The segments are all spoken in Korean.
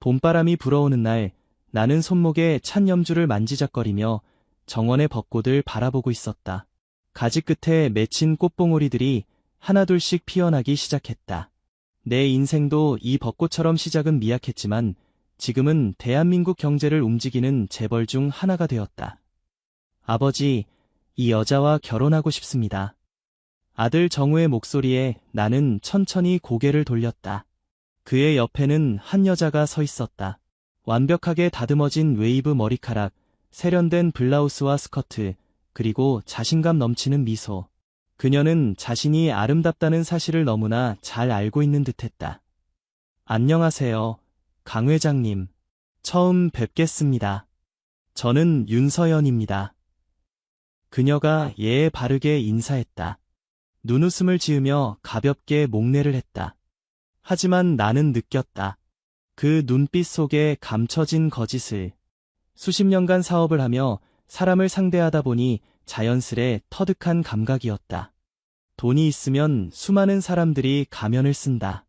봄바람이 불어오는 날, 나는 손목에 찬 염주를 만지작거리며 정원의 벚꽃을 바라보고 있었다. 가지 끝에 맺힌 꽃봉오리들이 하나둘씩 피어나기 시작했다. 내 인생도 이 벚꽃처럼 시작은 미약했지만 지금은 대한민국 경제를 움직이는 재벌 중 하나가 되었다. 아버지, 이 여자와 결혼하고 싶습니다. 아들 정우의 목소리에 나는 천천히 고개를 돌렸다. 그의 옆에는 한 여자가 서 있었다. 완벽하게 다듬어진 웨이브 머리카락, 세련된 블라우스와 스커트, 그리고 자신감 넘치는 미소. 그녀는 자신이 아름답다는 사실을 너무나 잘 알고 있는 듯했다. 안녕하세요, 강 회장님. 처음 뵙겠습니다. 저는 윤서연입니다. 그녀가 예의 바르게 인사했다. 눈웃음을 지으며 가볍게 목례를 했다. 하지만 나는 느꼈다. 그 눈빛 속에 감춰진 거짓을. 수십 년간 사업을 하며 사람을 상대하다 보니 자연스레 터득한 감각이었다. 돈이 있으면 수많은 사람들이 가면을 쓴다.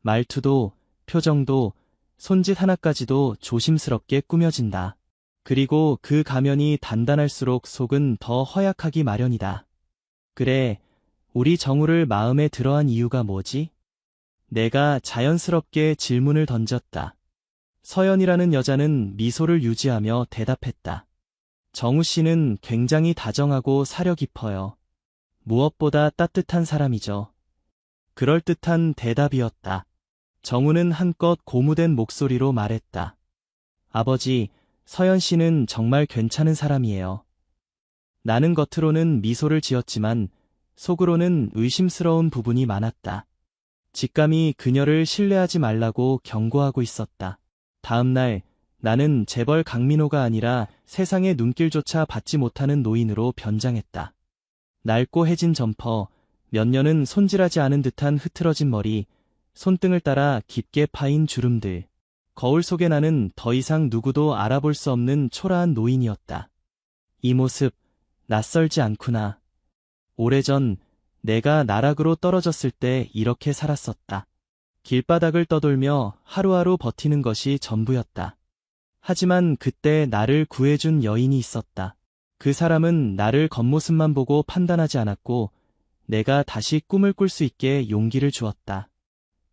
말투도, 표정도, 손짓 하나까지도 조심스럽게 꾸며진다. 그리고 그 가면이 단단할수록 속은 더 허약하기 마련이다. 그래, 우리 정우를 마음에 들어한 이유가 뭐지? 내가 자연스럽게 질문을 던졌다. 서연이라는 여자는 미소를 유지하며 대답했다. 정우 씨는 굉장히 다정하고 사려 깊어요. 무엇보다 따뜻한 사람이죠. 그럴듯한 대답이었다. 정우는 한껏 고무된 목소리로 말했다. 아버지, 서연 씨는 정말 괜찮은 사람이에요. 나는 겉으로는 미소를 지었지만 속으로는 의심스러운 부분이 많았다. 직감이 그녀를 신뢰하지 말라고 경고하고 있었다. 다음 날, 나는 재벌 강민호가 아니라 세상의 눈길조차 받지 못하는 노인으로 변장했다. 낡고 해진 점퍼, 몇 년은 손질하지 않은 듯한 흐트러진 머리, 손등을 따라 깊게 파인 주름들. 거울 속에 나는 더 이상 누구도 알아볼 수 없는 초라한 노인이었다. 이 모습, 낯설지 않구나. 오래전 내가 나락으로 떨어졌을 때 이렇게 살았었다. 길바닥을 떠돌며 하루하루 버티는 것이 전부였다. 하지만 그때 나를 구해준 여인이 있었다. 그 사람은 나를 겉모습만 보고 판단하지 않았고 내가 다시 꿈을 꿀 수 있게 용기를 주었다.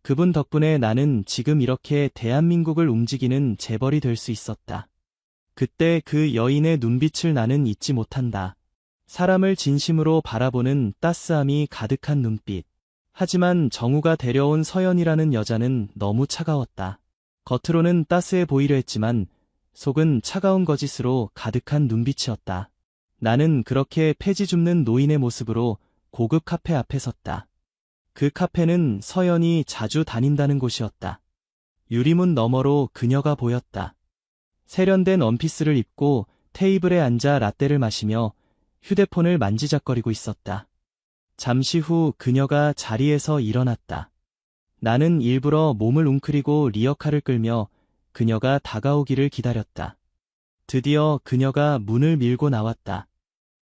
그분 덕분에 나는 지금 이렇게 대한민국을 움직이는 재벌이 될 수 있었다. 그때 그 여인의 눈빛을 나는 잊지 못한다. 사람을 진심으로 바라보는 따스함이 가득한 눈빛. 하지만 정우가 데려온 서연이라는 여자는 너무 차가웠다. 겉으로는 따스해 보이려 했지만 속은 차가운 거짓으로 가득한 눈빛이었다. 나는 그렇게 폐지 줍는 노인의 모습으로 고급 카페 앞에 섰다. 그 카페는 서연이 자주 다닌다는 곳이었다. 유리문 너머로 그녀가 보였다. 세련된 원피스를 입고 테이블에 앉아 라떼를 마시며 휴대폰을 만지작거리고 있었다. 잠시 후 그녀가 자리에서 일어났다. 나는 일부러 몸을 웅크리고 리어카를 끌며 그녀가 다가오기를 기다렸다. 드디어 그녀가 문을 밀고 나왔다.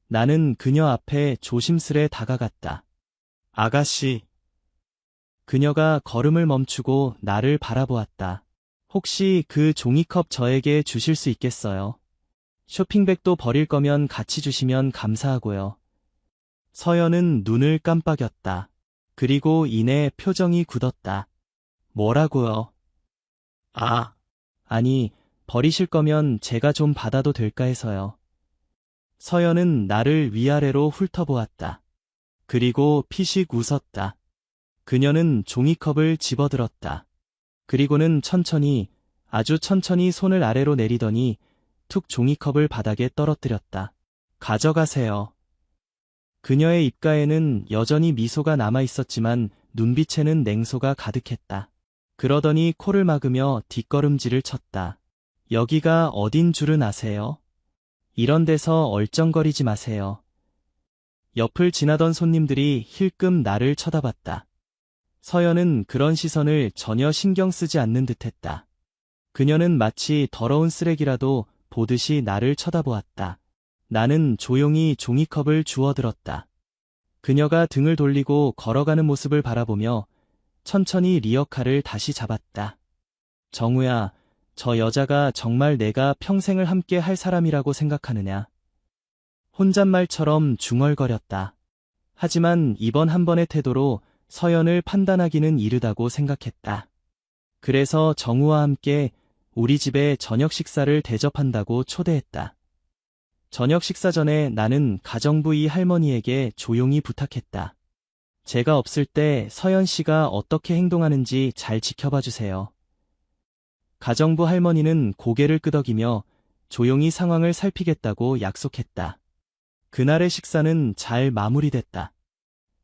나는 그녀 앞에 조심스레 다가갔다. 아가씨. 그녀가 걸음을 멈추고 나를 바라보았다. 혹시 그 종이컵 저에게 주실 수 있겠어요? 쇼핑백도 버릴 거면 같이 주시면 감사하고요. 서연은 눈을 깜빡였다. 그리고 이내 표정이 굳었다. 뭐라고요? 아니, 버리실 거면 제가 좀 받아도 될까 해서요. 서연은 나를 위아래로 훑어보았다. 그리고 피식 웃었다. 그녀는 종이컵을 집어들었다. 그리고는 천천히, 아주 천천히 손을 아래로 내리더니 툭 종이컵을 바닥에 떨어뜨렸다. 가져가세요. 그녀의 입가에는 여전히 미소가 남아 있었지만 눈빛에는 냉소가 가득했다. 그러더니 코를 막으며 뒷걸음질을 쳤다. 여기가 어딘 줄은 아세요? 이런 데서 얼쩡거리지 마세요. 옆을 지나던 손님들이 힐끔 나를 쳐다봤다. 서연은 그런 시선을 전혀 신경 쓰지 않는 듯했다. 그녀는 마치 더러운 쓰레기라도 보듯이 나를 쳐다보았다. 나는 조용히 종이컵을 주워들었다. 그녀가 등을 돌리고 걸어가는 모습을 바라보며 천천히 리어카를 다시 잡았다. 정우야, 저 여자가 정말 내가 평생을 함께 할 사람이라고 생각하느냐. 혼잣말처럼 중얼거렸다. 하지만 이번 한 번의 태도로 서연을 판단하기는 이르다고 생각했다. 그래서 정우와 함께 우리 집에 저녁 식사를 대접한다고 초대했다. 저녁 식사 전에 나는 가정부 이 할머니에게 조용히 부탁했다. 제가 없을 때 서연 씨가 어떻게 행동하는지 잘 지켜봐 주세요. 가정부 할머니는 고개를 끄덕이며 조용히 상황을 살피겠다고 약속했다. 그날의 식사는 잘 마무리됐다.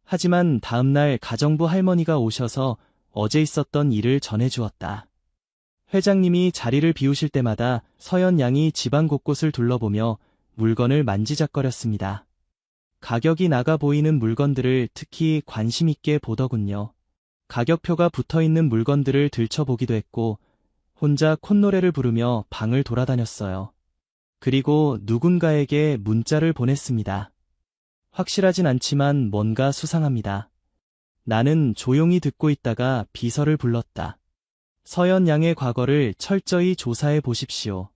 하지만 다음날 가정부 할머니가 오셔서 어제 있었던 일을 전해주었다. 회장님이 자리를 비우실 때마다 서연 양이 집안 곳곳을 둘러보며 물건을 만지작거렸습니다. 가격이 나가 보이는 물건들을 특히 관심 있게 보더군요. 가격표가 붙어있는 물건들을 들춰보기도 했고 혼자 콧노래를 부르며 방을 돌아다녔어요. 그리고 누군가에게 문자를 보냈습니다. 확실하진 않지만 뭔가 수상합니다. 나는 조용히 듣고 있다가 비서를 불렀다. 서연 양의 과거를 철저히 조사해 보십시오.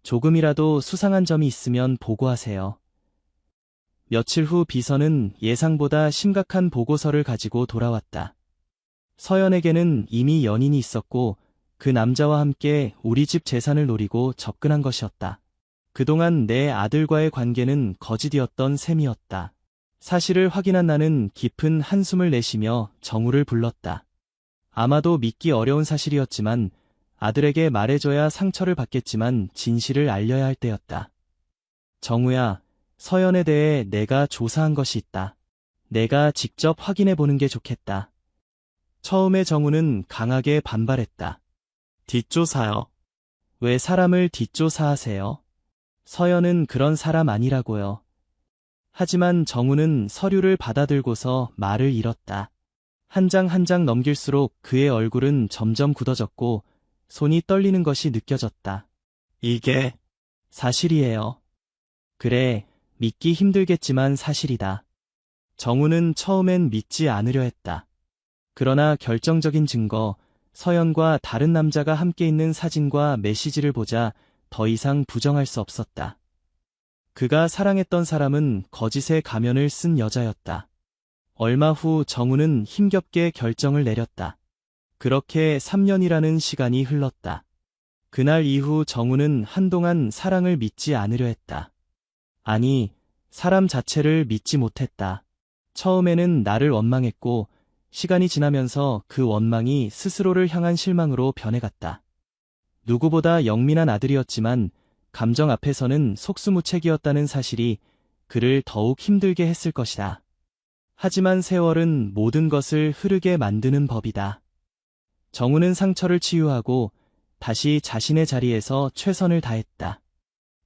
조금이라도 수상한 점이 있으면 보고하세요. 며칠 후 비서는 예상보다 심각한 보고서를 가지고 돌아왔다. 서연에게는 이미 연인이 있었고 그 남자와 함께 우리 집 재산을 노리고 접근한 것이었다. 그동안 내 아들과의 관계는 거짓이었던 셈이었다. 사실을 확인한 나는 깊은 한숨을 내쉬며 정우를 불렀다. 아마도 믿기 어려운 사실이었지만 아들에게 말해줘야 상처를 받겠지만 진실을 알려야 할 때였다. 정우야, 서연에 대해 내가 조사한 것이 있다. 내가 직접 확인해 보는 게 좋겠다. 처음에 정우는 강하게 반발했다. 뒷조사요? 왜 사람을 뒷조사하세요? 서연은 그런 사람 아니라고요. 하지만 정우는 서류를 받아들고서 말을 잃었다. 한 장 한 장 넘길수록 그의 얼굴은 점점 굳어졌고 손이 떨리는 것이 느껴졌다. 이게 사실이에요. 그래, 믿기 힘들겠지만 사실이다. 정우는 처음엔 믿지 않으려 했다. 그러나 결정적인 증거, 서연과 다른 남자가 함께 있는 사진과 메시지를 보자 더 이상 부정할 수 없었다. 그가 사랑했던 사람은 거짓의 가면을 쓴 여자였다. 얼마 후 정우는 힘겹게 결정을 내렸다. 그렇게 3년이라는 시간이 흘렀다. 그날 이후 정우는 한동안 사랑을 믿지 않으려 했다. 아니, 사람 자체를 믿지 못했다. 처음에는 나를 원망했고 시간이 지나면서 그 원망이 스스로를 향한 실망으로 변해갔다. 누구보다 영민한 아들이었지만 감정 앞에서는 속수무책이었다는 사실이 그를 더욱 힘들게 했을 것이다. 하지만 세월은 모든 것을 흐르게 만드는 법이다. 정우는 상처를 치유하고 다시 자신의 자리에서 최선을 다했다.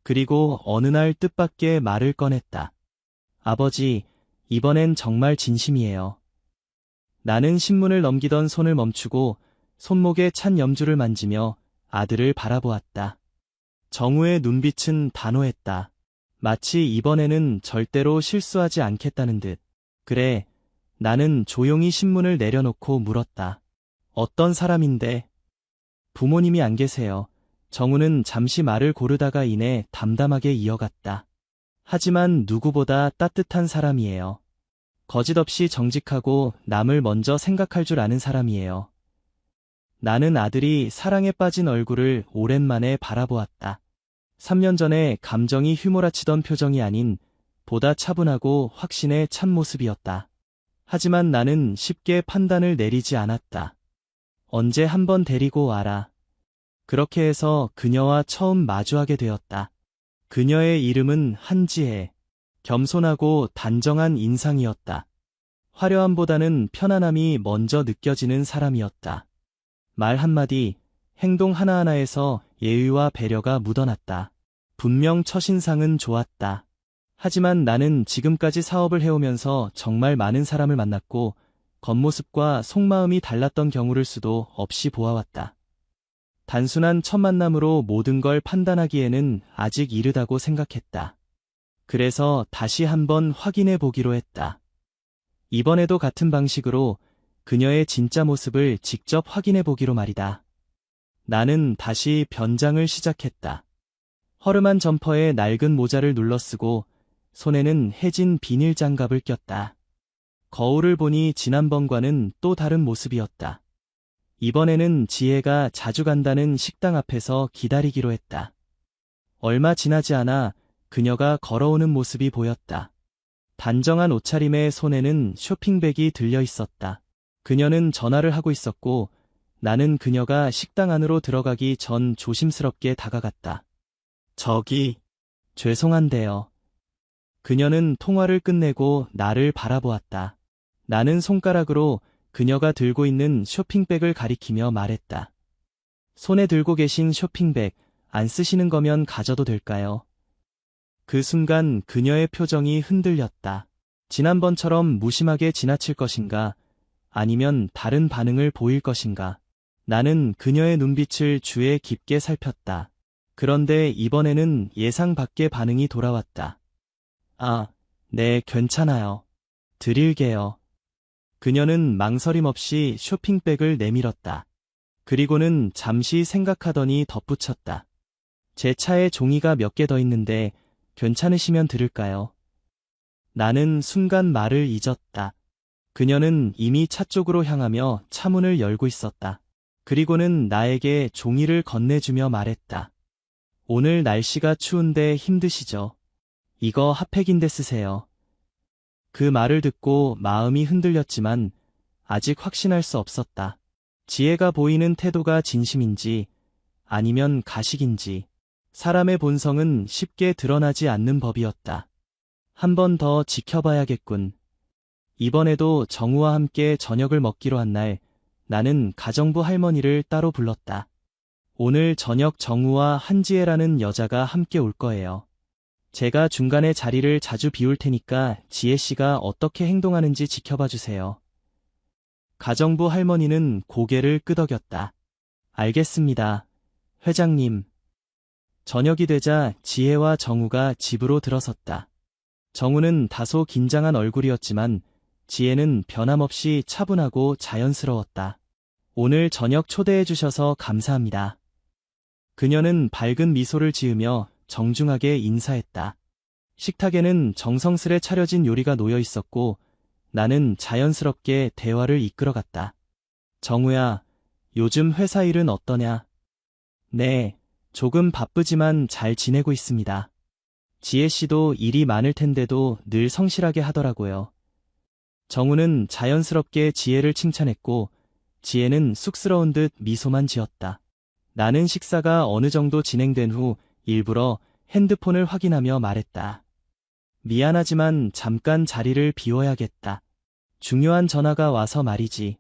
그리고 어느 날 뜻밖의 말을 꺼냈다. 아버지, 이번엔 정말 진심이에요. 나는 신문을 넘기던 손을 멈추고 손목에 찬 염주를 만지며 아들을 바라보았다. 정우의 눈빛은 단호했다. 마치 이번에는 절대로 실수하지 않겠다는 듯. 그래, 나는 조용히 신문을 내려놓고 물었다. 어떤 사람인데? 부모님이 안 계세요. 정우는 잠시 말을 고르다가 이내 담담하게 이어갔다. 하지만 누구보다 따뜻한 사람이에요. 거짓 없이 정직하고 남을 먼저 생각할 줄 아는 사람이에요. 나는 아들이 사랑에 빠진 얼굴을 오랜만에 바라보았다. 3년 전에 감정이 휘몰아치던 표정이 아닌 보다 차분하고 확신에 찬 모습이었다. 하지만 나는 쉽게 판단을 내리지 않았다. 언제 한번 데리고 와라. 그렇게 해서 그녀와 처음 마주하게 되었다. 그녀의 이름은 한지혜. 겸손하고 단정한 인상이었다. 화려함보다는 편안함이 먼저 느껴지는 사람이었다. 말 한마디, 행동 하나하나에서 예의와 배려가 묻어났다. 분명 첫인상은 좋았다. 하지만 나는 지금까지 사업을 해오면서 정말 많은 사람을 만났고 겉모습과 속마음이 달랐던 경우를 수도 없이 보아왔다. 단순한 첫 만남으로 모든 걸 판단하기에는 아직 이르다고 생각했다. 그래서 다시 한번 확인해 보기로 했다. 이번에도 같은 방식으로 그녀의 진짜 모습을 직접 확인해 보기로 말이다. 나는 다시 변장을 시작했다. 허름한 점퍼에 낡은 모자를 눌러쓰고 손에는 해진 비닐 장갑을 꼈다. 거울을 보니 지난번과는 또 다른 모습이었다. 이번에는 지혜가 자주 간다는 식당 앞에서 기다리기로 했다. 얼마 지나지 않아 그녀가 걸어오는 모습이 보였다. 단정한 옷차림에 손에는 쇼핑백이 들려 있었다. 그녀는 전화를 하고 있었고 나는 그녀가 식당 안으로 들어가기 전 조심스럽게 다가갔다. 저기, 죄송한데요. 그녀는 통화를 끝내고 나를 바라보았다. 나는 손가락으로 그녀가 들고 있는 쇼핑백을 가리키며 말했다. 손에 들고 계신 쇼핑백 안 쓰시는 거면 가져도 될까요? 그 순간 그녀의 표정이 흔들렸다. 지난번처럼 무심하게 지나칠 것인가, 아니면 다른 반응을 보일 것인가. 나는 그녀의 눈빛을 주에 깊게 살폈다. 그런데 이번에는 예상 밖의 반응이 돌아왔다. 아, 네, 괜찮아요. 드릴게요. 그녀는 망설임 없이 쇼핑백을 내밀었다. 그리고는 잠시 생각하더니 덧붙였다. 제 차에 종이가 몇 개 더 있는데 괜찮으시면 들을까요? 나는 순간 말을 잊었다. 그녀는 이미 차 쪽으로 향하며 차문을 열고 있었다. 그리고는 나에게 종이를 건네주며 말했다. 오늘 날씨가 추운데 힘드시죠? 이거 핫팩인데 쓰세요. 그 말을 듣고 마음이 흔들렸지만 아직 확신할 수 없었다. 지혜가 보이는 태도가 진심인지 아니면 가식인지 사람의 본성은 쉽게 드러나지 않는 법이었다. 한 번 더 지켜봐야겠군. 이번에도 정우와 함께 저녁을 먹기로 한 날 나는 가정부 할머니를 따로 불렀다. 오늘 저녁 정우와 한지혜라는 여자가 함께 올 거예요. 제가 중간에 자리를 자주 비울 테니까 지혜 씨가 어떻게 행동하는지 지켜봐 주세요. 가정부 할머니는 고개를 끄덕였다. 알겠습니다, 회장님. 저녁이 되자 지혜와 정우가 집으로 들어섰다. 정우는 다소 긴장한 얼굴이었지만 지혜는 변함없이 차분하고 자연스러웠다. 오늘 저녁 초대해 주셔서 감사합니다. 그녀는 밝은 미소를 지으며 정중하게 인사했다. 식탁에는 정성스레 차려진 요리가 놓여 있었고 나는 자연스럽게 대화를 이끌어갔다. 정우야, 요즘 회사 일은 어떠냐? 네, 조금 바쁘지만 잘 지내고 있습니다. 지혜 씨도 일이 많을 텐데도 늘 성실하게 하더라고요. 정우는 자연스럽게 지혜를 칭찬했고 지혜는 쑥스러운 듯 미소만 지었다. 나는 식사가 어느 정도 진행된 후 일부러 핸드폰을 확인하며 말했다. 미안하지만 잠깐 자리를 비워야겠다. 중요한 전화가 와서 말이지.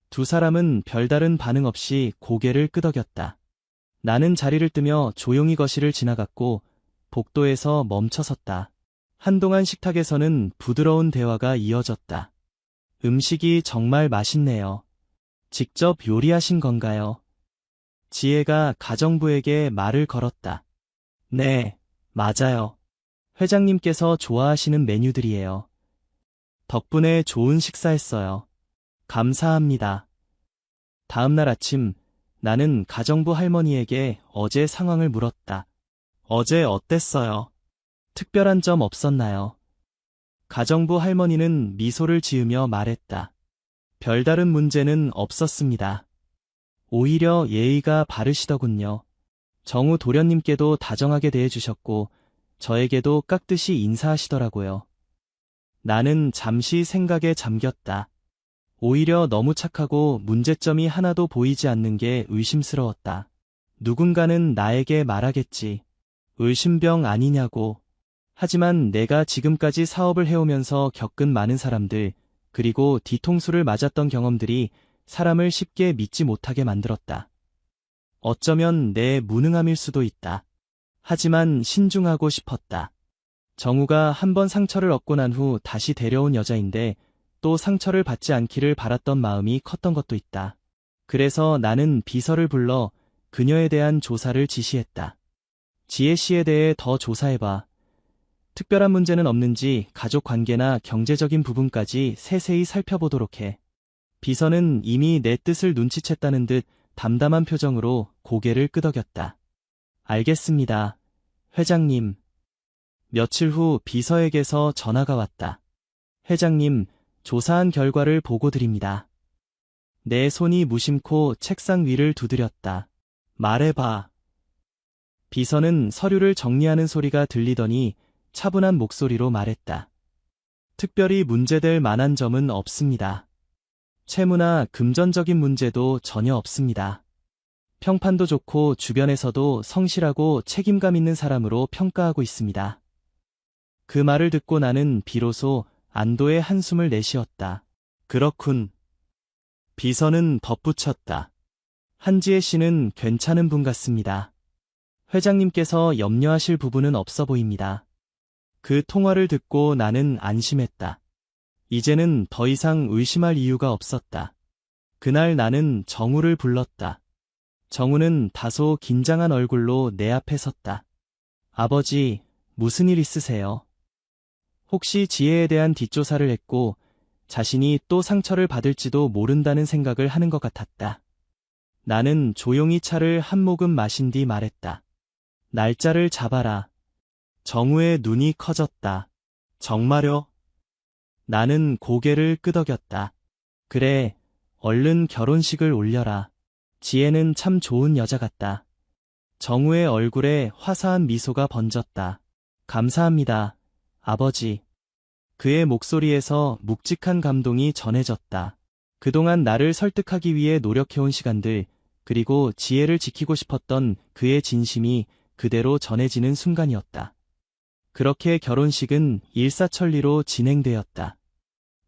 두 사람은 별다른 반응 없이 고개를 끄덕였다. 나는 자리를 뜨며 조용히 거실을 지나갔고 복도에서 멈춰섰다. 한동안 식탁에서는 부드러운 대화가 이어졌다. 음식이 정말 맛있네요. 직접 요리하신 건가요? 지혜가 가정부에게 말을 걸었다. 네, 맞아요. 회장님께서 좋아하시는 메뉴들이에요. 덕분에 좋은 식사했어요. 감사합니다. 다음 날 아침, 나는 가정부 할머니에게 어제 상황을 물었다. 어제 어땠어요? 특별한 점 없었나요? 가정부 할머니는 미소를 지으며 말했다. 별다른 문제는 없었습니다. 오히려 예의가 바르시더군요. 정우 도련님께도 다정하게 대해주셨고 저에게도 깍듯이 인사하시더라고요. 나는 잠시 생각에 잠겼다. 오히려 너무 착하고 문제점이 하나도 보이지 않는 게 의심스러웠다. 누군가는 나에게 말하겠지. 의심병 아니냐고. 하지만 내가 지금까지 사업을 해오면서 겪은 많은 사람들, 그리고 뒤통수를 맞았던 경험들이 사람을 쉽게 믿지 못하게 만들었다. 어쩌면 내 무능함일 수도 있다. 하지만 신중하고 싶었다. 정우가 한 번 상처를 얻고 난 후 다시 데려온 여자인데 또 상처를 받지 않기를 바랐던 마음이 컸던 것도 있다. 그래서 나는 비서를 불러 그녀에 대한 조사를 지시했다. 지혜 씨에 대해 더 조사해봐. 특별한 문제는 없는지 가족 관계나 경제적인 부분까지 세세히 살펴보도록 해. 비서는 이미 내 뜻을 눈치챘다는 듯 담담한 표정으로 고개를 끄덕였다. 알겠습니다, 회장님. 며칠 후 비서에게서 전화가 왔다. 회장님, 조사한 결과를 보고 드립니다. 내 손이 무심코 책상 위를 두드렸다. 말해봐. 비서는 서류를 정리하는 소리가 들리더니 차분한 목소리로 말했다. 특별히 문제될 만한 점은 없습니다. 채무나 금전적인 문제도 전혀 없습니다. 평판도 좋고 주변에서도 성실하고 책임감 있는 사람으로 평가하고 있습니다. 그 말을 듣고 나는 비로소 안도의 한숨을 내쉬었다. 그렇군. 비서는 덧붙였다. 한지혜 씨는 괜찮은 분 같습니다. 회장님께서 염려하실 부분은 없어 보입니다. 그 통화를 듣고 나는 안심했다. 이제는 더 이상 의심할 이유가 없었다. 그날 나는 정우를 불렀다. 정우는 다소 긴장한 얼굴로 내 앞에 섰다. 아버지, 무슨 일 있으세요? 혹시 지혜에 대한 뒷조사를 했고 자신이 또 상처를 받을지도 모른다는 생각을 하는 것 같았다. 나는 조용히 차를 한 모금 마신 뒤 말했다. 날짜를 잡아라. 정우의 눈이 커졌다. 정말요? 나는 고개를 끄덕였다. 그래, 얼른 결혼식을 올려라. 지혜는 참 좋은 여자 같다. 정우의 얼굴에 화사한 미소가 번졌다. 감사합니다, 아버지. 그의 목소리에서 묵직한 감동이 전해졌다. 그동안 나를 설득하기 위해 노력해온 시간들, 그리고 지혜를 지키고 싶었던 그의 진심이 그대로 전해지는 순간이었다. 그렇게 결혼식은 일사천리로 진행되었다.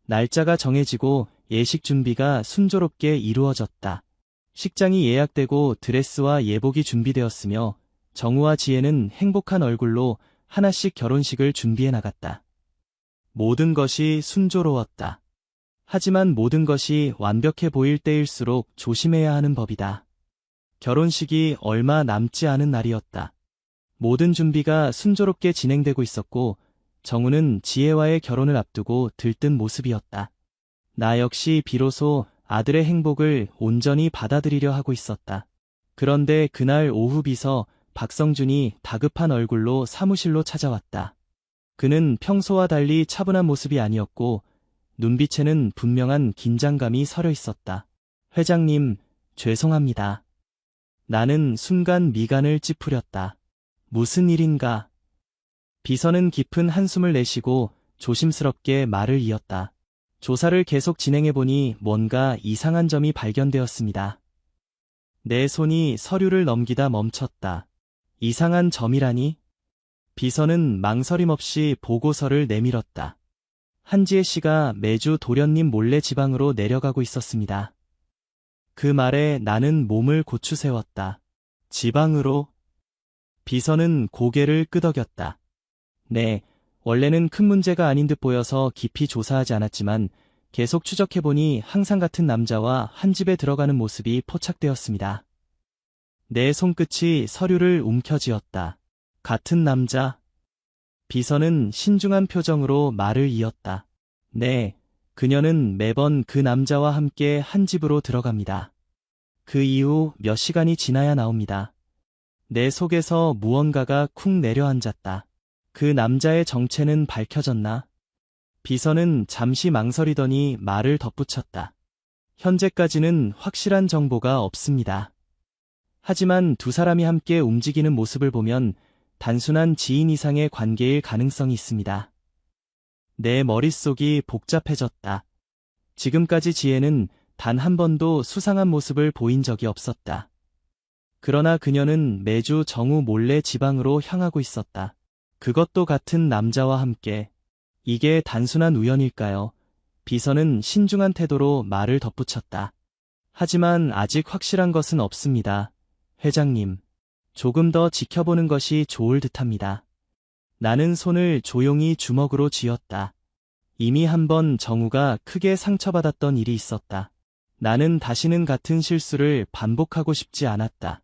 날짜가 정해지고 예식 준비가 순조롭게 이루어졌다. 식장이 예약되고 드레스와 예복이 준비되었으며 정우와 지혜는 행복한 얼굴로 하나씩 결혼식을 준비해 나갔다. 모든 것이 순조로웠다. 하지만 모든 것이 완벽해 보일 때일수록 조심해야 하는 법이다. 결혼식이 얼마 남지 않은 날이었다. 모든 준비가 순조롭게 진행되고 있었고 정우는 지혜와의 결혼을 앞두고 들뜬 모습이었다. 나 역시 비로소 아들의 행복을 온전히 받아들이려 하고 있었다. 그런데 그날 오후 비서 박성준이 다급한 얼굴로 사무실로 찾아왔다. 그는 평소와 달리 차분한 모습이 아니었고 눈빛에는 분명한 긴장감이 서려 있었다. 회장님, 죄송합니다. 나는 순간 미간을 찌푸렸다. 무슨 일인가? 비서는 깊은 한숨을 내쉬고 조심스럽게 말을 이었다. 조사를 계속 진행해보니 뭔가 이상한 점이 발견되었습니다. 내 손이 서류를 넘기다 멈췄다. 이상한 점이라니? 비서는 망설임 없이 보고서를 내밀었다. 한지혜 씨가 매주 도련님 몰래 지방으로 내려가고 있었습니다. 그 말에 나는 몸을 고추세웠다. 지방으로? 비서는 고개를 끄덕였다. 네, 원래는 큰 문제가 아닌 듯 보여서 깊이 조사하지 않았지만 계속 추적해보니 항상 같은 남자와 한 집에 들어가는 모습이 포착되었습니다. 내 손끝이 서류를 움켜쥐었다. 같은 남자? 비서는 신중한 표정으로 말을 이었다. 네, 그녀는 매번 그 남자와 함께 한 집으로 들어갑니다. 그 이후 몇 시간이 지나야 나옵니다. 내 속에서 무언가가 쿵 내려앉았다. 그 남자의 정체는 밝혀졌나? 비서는 잠시 망설이더니 말을 덧붙였다. 현재까지는 확실한 정보가 없습니다. 하지만 두 사람이 함께 움직이는 모습을 보면 단순한 지인 이상의 관계일 가능성이 있습니다. 내 머릿속이 복잡해졌다. 지금까지 지혜는 단 한 번도 수상한 모습을 보인 적이 없었다. 그러나 그녀는 매주 정우 몰래 지방으로 향하고 있었다. 그것도 같은 남자와 함께. 이게 단순한 우연일까요? 비서는 신중한 태도로 말을 덧붙였다. 하지만 아직 확실한 것은 없습니다. 회장님, 조금 더 지켜보는 것이 좋을 듯합니다. 나는 손을 조용히 주먹으로 쥐었다. 이미 한 번 정우가 크게 상처받았던 일이 있었다. 나는 다시는 같은 실수를 반복하고 싶지 않았다.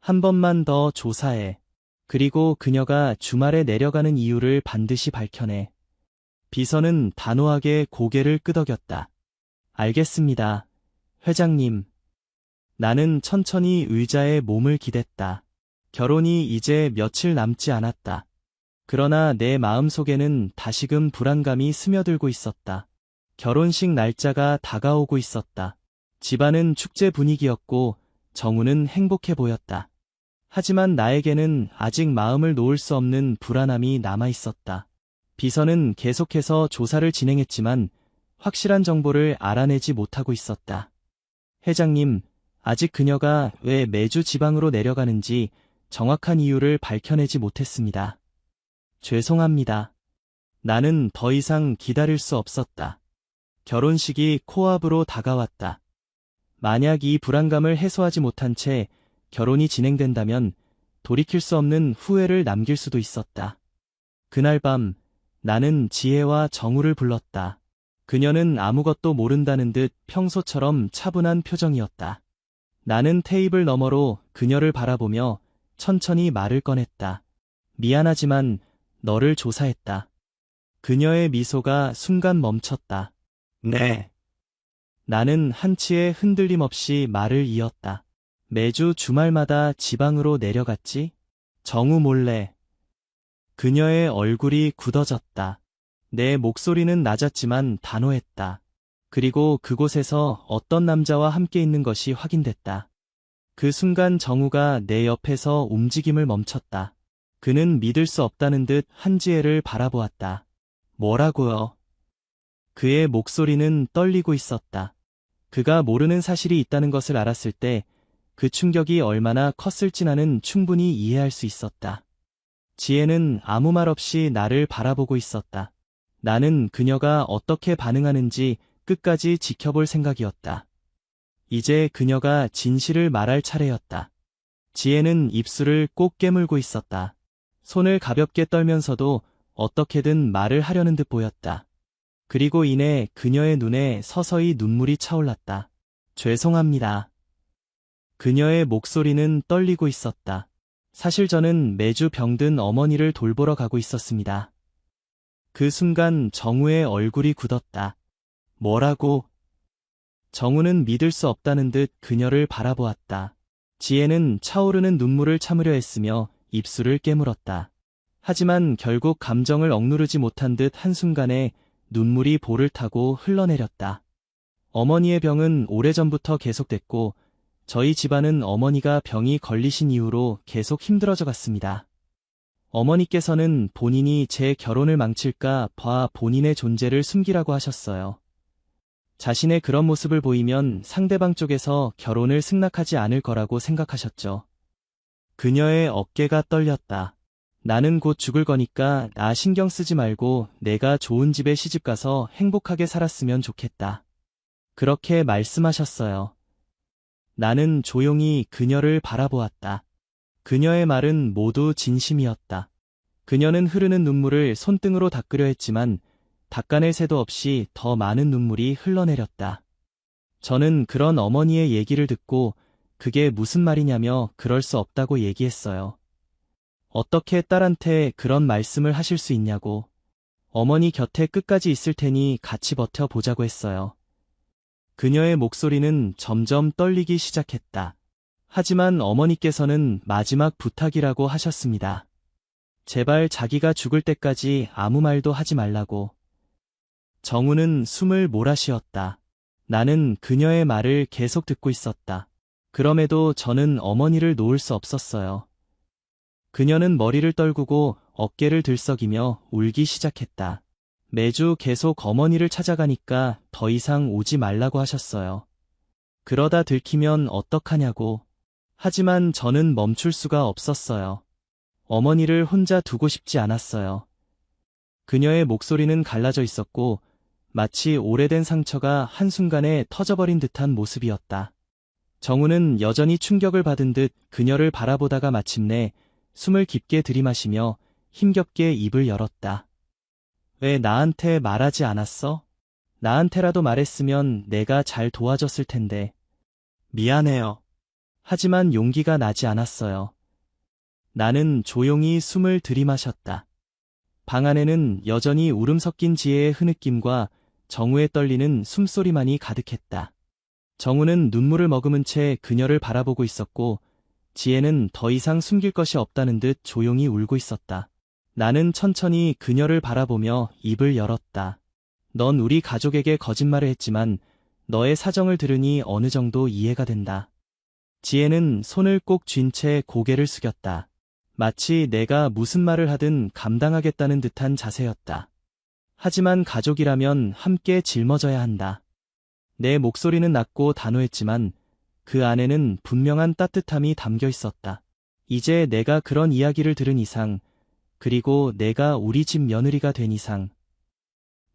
한 번만 더 조사해. 그리고 그녀가 주말에 내려가는 이유를 반드시 밝혀내. 비서는 단호하게 고개를 끄덕였다. 알겠습니다, 회장님. 나는 천천히 의자에 몸을 기댔다. 결혼이 이제 며칠 남지 않았다. 그러나 내 마음속에는 다시금 불안감이 스며들고 있었다. 결혼식 날짜가 다가오고 있었다. 집안은 축제 분위기였고 정우는 행복해 보였다. 하지만 나에게는 아직 마음을 놓을 수 없는 불안함이 남아 있었다. 비서는 계속해서 조사를 진행했지만 확실한 정보를 알아내지 못하고 있었다. 회장님, 아직 그녀가 왜 매주 지방으로 내려가는지 정확한 이유를 밝혀내지 못했습니다. 죄송합니다. 나는 더 이상 기다릴 수 없었다. 결혼식이 코앞으로 다가왔다. 만약 이 불안감을 해소하지 못한 채 결혼이 진행된다면 돌이킬 수 없는 후회를 남길 수도 있었다. 그날 밤 나는 지혜와 정우를 불렀다. 그녀는 아무것도 모른다는 듯 평소처럼 차분한 표정이었다. 나는 테이블 너머로 그녀를 바라보며 천천히 말을 꺼냈다. 미안하지만 너를 조사했다. 그녀의 미소가 순간 멈췄다. 네. 나는 한치의 흔들림 없이 말을 이었다. 매주 주말마다 지방으로 내려갔지? 정우 몰래. 그녀의 얼굴이 굳어졌다. 내 목소리는 낮았지만 단호했다. 그리고 그곳에서 어떤 남자와 함께 있는 것이 확인됐다. 그 순간 정우가 내 옆에서 움직임을 멈췄다. 그는 믿을 수 없다는 듯 한지혜를 바라보았다. 뭐라고요? 그의 목소리는 떨리고 있었다. 그가 모르는 사실이 있다는 것을 알았을 때 그 충격이 얼마나 컸을지 나는 충분히 이해할 수 있었다. 지혜는 아무 말 없이 나를 바라보고 있었다. 나는 그녀가 어떻게 반응하는지 끝까지 지켜볼 생각이었다. 이제 그녀가 진실을 말할 차례였다. 지혜는 입술을 꼭 깨물고 있었다. 손을 가볍게 떨면서도 어떻게든 말을 하려는 듯 보였다. 그리고 이내 그녀의 눈에 서서히 눈물이 차올랐다. 죄송합니다. 그녀의 목소리는 떨리고 있었다. 사실 저는 매주 병든 어머니를 돌보러 가고 있었습니다. 그 순간 정우의 얼굴이 굳었다. 뭐라고? 정우는 믿을 수 없다는 듯 그녀를 바라보았다. 지혜는 차오르는 눈물을 참으려 했으며 입술을 깨물었다. 하지만 결국 감정을 억누르지 못한 듯 한순간에 눈물이 볼을 타고 흘러내렸다. 어머니의 병은 오래전부터 계속됐고 저희 집안은 어머니가 병이 걸리신 이후로 계속 힘들어져 갔습니다. 어머니께서는 본인이 제 결혼을 망칠까 봐 본인의 존재를 숨기라고 하셨어요. 자신의 그런 모습을 보이면 상대방 쪽에서 결혼을 승낙하지 않을 거라고 생각하셨죠. 그녀의 어깨가 떨렸다. 나는 곧 죽을 거니까 나 신경 쓰지 말고 내가 좋은 집에 시집가서 행복하게 살았으면 좋겠다. 그렇게 말씀하셨어요. 나는 조용히 그녀를 바라보았다. 그녀의 말은 모두 진심이었다. 그녀는 흐르는 눈물을 손등으로 닦으려 했지만 닦아낼 새도 없이 더 많은 눈물이 흘러내렸다. 저는 그런 어머니의 얘기를 듣고 그게 무슨 말이냐며 그럴 수 없다고 얘기했어요. 어떻게 딸한테 그런 말씀을 하실 수 있냐고. 어머니 곁에 끝까지 있을 테니 같이 버텨보자고 했어요. 그녀의 목소리는 점점 떨리기 시작했다. 하지만 어머니께서는 마지막 부탁이라고 하셨습니다. 제발 자기가 죽을 때까지 아무 말도 하지 말라고. 정우는 숨을 몰아쉬었다. 나는 그녀의 말을 계속 듣고 있었다. 그럼에도 저는 어머니를 놓을 수 없었어요. 그녀는 머리를 떨구고 어깨를 들썩이며 울기 시작했다. 매주 계속 어머니를 찾아가니까 더 이상 오지 말라고 하셨어요. 그러다 들키면 어떡하냐고. 하지만 저는 멈출 수가 없었어요. 어머니를 혼자 두고 싶지 않았어요. 그녀의 목소리는 갈라져 있었고 마치 오래된 상처가 한순간에 터져버린 듯한 모습이었다. 정우는 여전히 충격을 받은 듯 그녀를 바라보다가 마침내 숨을 깊게 들이마시며 힘겹게 입을 열었다. 왜 나한테 말하지 않았어? 나한테라도 말했으면 내가 잘 도와줬을 텐데. 미안해요. 하지만 용기가 나지 않았어요. 나는 조용히 숨을 들이마셨다. 방 안에는 여전히 울음 섞인 지혜의 흐느낌과 정우의 떨리는 숨소리만이 가득했다. 정우는 눈물을 머금은 채 그녀를 바라보고 있었고, 지혜는 더 이상 숨길 것이 없다는 듯 조용히 울고 있었다. 나는 천천히 그녀를 바라보며 입을 열었다. 넌 우리 가족에게 거짓말을 했지만 너의 사정을 들으니 어느 정도 이해가 된다. 지혜는 손을 꼭 쥔 채 고개를 숙였다. 마치 내가 무슨 말을 하든 감당하겠다는 듯한 자세였다. 하지만 가족이라면 함께 짊어져야 한다. 내 목소리는 낮고 단호했지만 그 안에는 분명한 따뜻함이 담겨 있었다. 이제 내가 그런 이야기를 들은 이상, 그리고 내가 우리 집 며느리가 된 이상,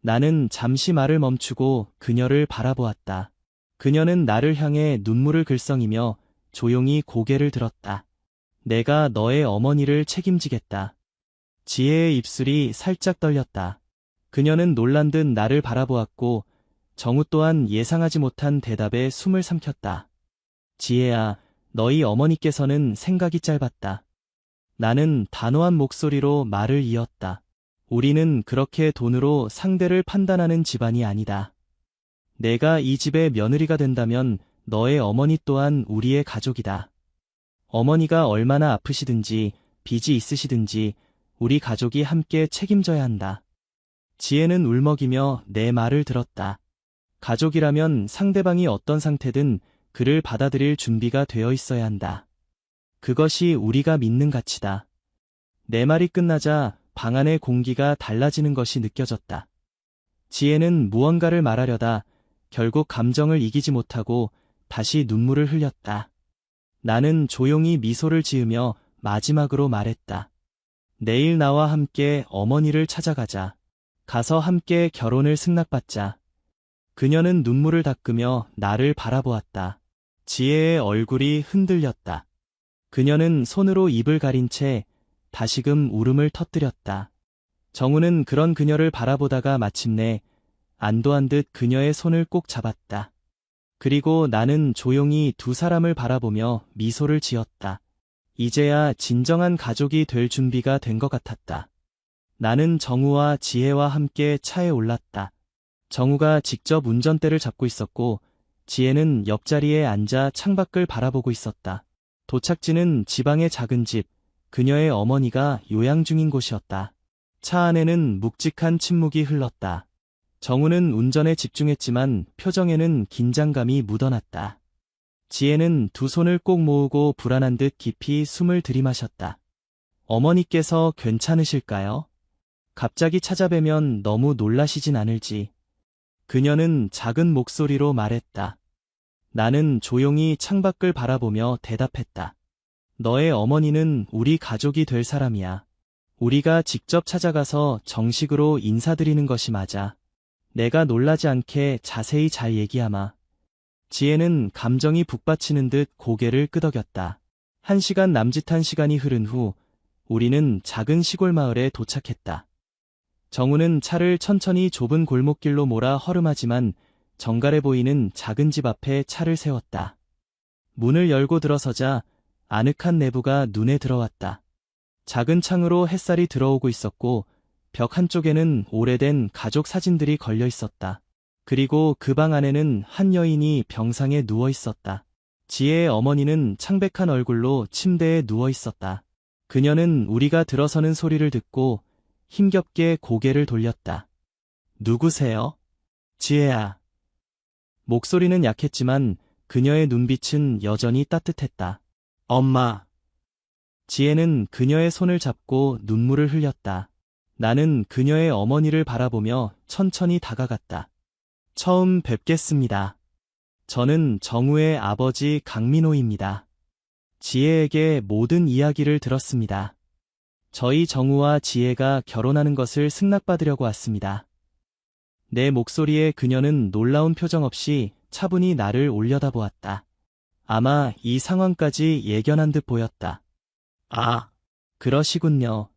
나는 잠시 말을 멈추고 그녀를 바라보았다. 그녀는 나를 향해 눈물을 글썽이며 조용히 고개를 들었다. 내가 너의 어머니를 책임지겠다. 지혜의 입술이 살짝 떨렸다. 그녀는 놀란 듯 나를 바라보았고 정우 또한 예상하지 못한 대답에 숨을 삼켰다. 지혜야, 너희 어머니께서는 생각이 짧았다. 나는 단호한 목소리로 말을 이었다. 우리는 그렇게 돈으로 상대를 판단하는 집안이 아니다. 내가 이 집의 며느리가 된다면 너의 어머니 또한 우리의 가족이다. 어머니가 얼마나 아프시든지 빚이 있으시든지 우리 가족이 함께 책임져야 한다. 지혜는 울먹이며 내 말을 들었다. 가족이라면 상대방이 어떤 상태든 그를 받아들일 준비가 되어 있어야 한다. 그것이 우리가 믿는 가치다. 내 말이 끝나자 방 안의 공기가 달라지는 것이 느껴졌다. 지혜는 무언가를 말하려다 결국 감정을 이기지 못하고 다시 눈물을 흘렸다. 나는 조용히 미소를 지으며 마지막으로 말했다. 내일 나와 함께 어머니를 찾아가자. 가서 함께 결혼을 승낙받자. 그녀는 눈물을 닦으며 나를 바라보았다. 지혜의 얼굴이 흔들렸다. 그녀는 손으로 입을 가린 채 다시금 울음을 터뜨렸다. 정우는 그런 그녀를 바라보다가 마침내 안도한 듯 그녀의 손을 꼭 잡았다. 그리고 나는 조용히 두 사람을 바라보며 미소를 지었다. 이제야 진정한 가족이 될 준비가 된 것 같았다. 나는 정우와 지혜와 함께 차에 올랐다. 정우가 직접 운전대를 잡고 있었고 지혜는 옆자리에 앉아 창밖을 바라보고 있었다. 도착지는 지방의 작은 집, 그녀의 어머니가 요양 중인 곳이었다. 차 안에는 묵직한 침묵이 흘렀다. 정우는 운전에 집중했지만 표정에는 긴장감이 묻어났다. 지혜는 두 손을 꼭 모으고 불안한 듯 깊이 숨을 들이마셨다. 어머니께서 괜찮으실까요? 갑자기 찾아뵈면 너무 놀라시진 않을지. 그녀는 작은 목소리로 말했다. 나는 조용히 창밖을 바라보며 대답했다. 너의 어머니는 우리 가족이 될 사람이야. 우리가 직접 찾아가서 정식으로 인사드리는 것이 맞아. 내가 놀라지 않게 자세히 잘 얘기하마. 지혜는 감정이 북받치는 듯 고개를 끄덕였다. 1시간 남짓한 시간이 흐른 후 우리는 작은 시골 마을에 도착했다. 정우는 차를 천천히 좁은 골목길로 몰아 허름하지만 정갈해 보이는 작은 집 앞에 차를 세웠다. 문을 열고 들어서자 아늑한 내부가 눈에 들어왔다. 작은 창으로 햇살이 들어오고 있었고 벽 한쪽에는 오래된 가족 사진들이 걸려 있었다. 그리고 그 방 안에는 한 여인이 병상에 누워 있었다. 지혜의 어머니는 창백한 얼굴로 침대에 누워 있었다. 그녀는 우리가 들어서는 소리를 듣고 힘겹게 고개를 돌렸다. 누구세요? 지혜야. 목소리는 약했지만 그녀의 눈빛은 여전히 따뜻했다. 엄마. 지혜는 그녀의 손을 잡고 눈물을 흘렸다. 나는 그녀의 어머니를 바라보며 천천히 다가갔다. 처음 뵙겠습니다. 저는 정우의 아버지 강민호입니다. 지혜에게 모든 이야기를 들었습니다. 저희 정우와 지혜가 결혼하는 것을 승낙받으려고 왔습니다. 내 목소리에 그녀는 놀라운 표정 없이 차분히 나를 올려다보았다. 아마 이 상황까지 예견한 듯 보였다. 아, 그러시군요.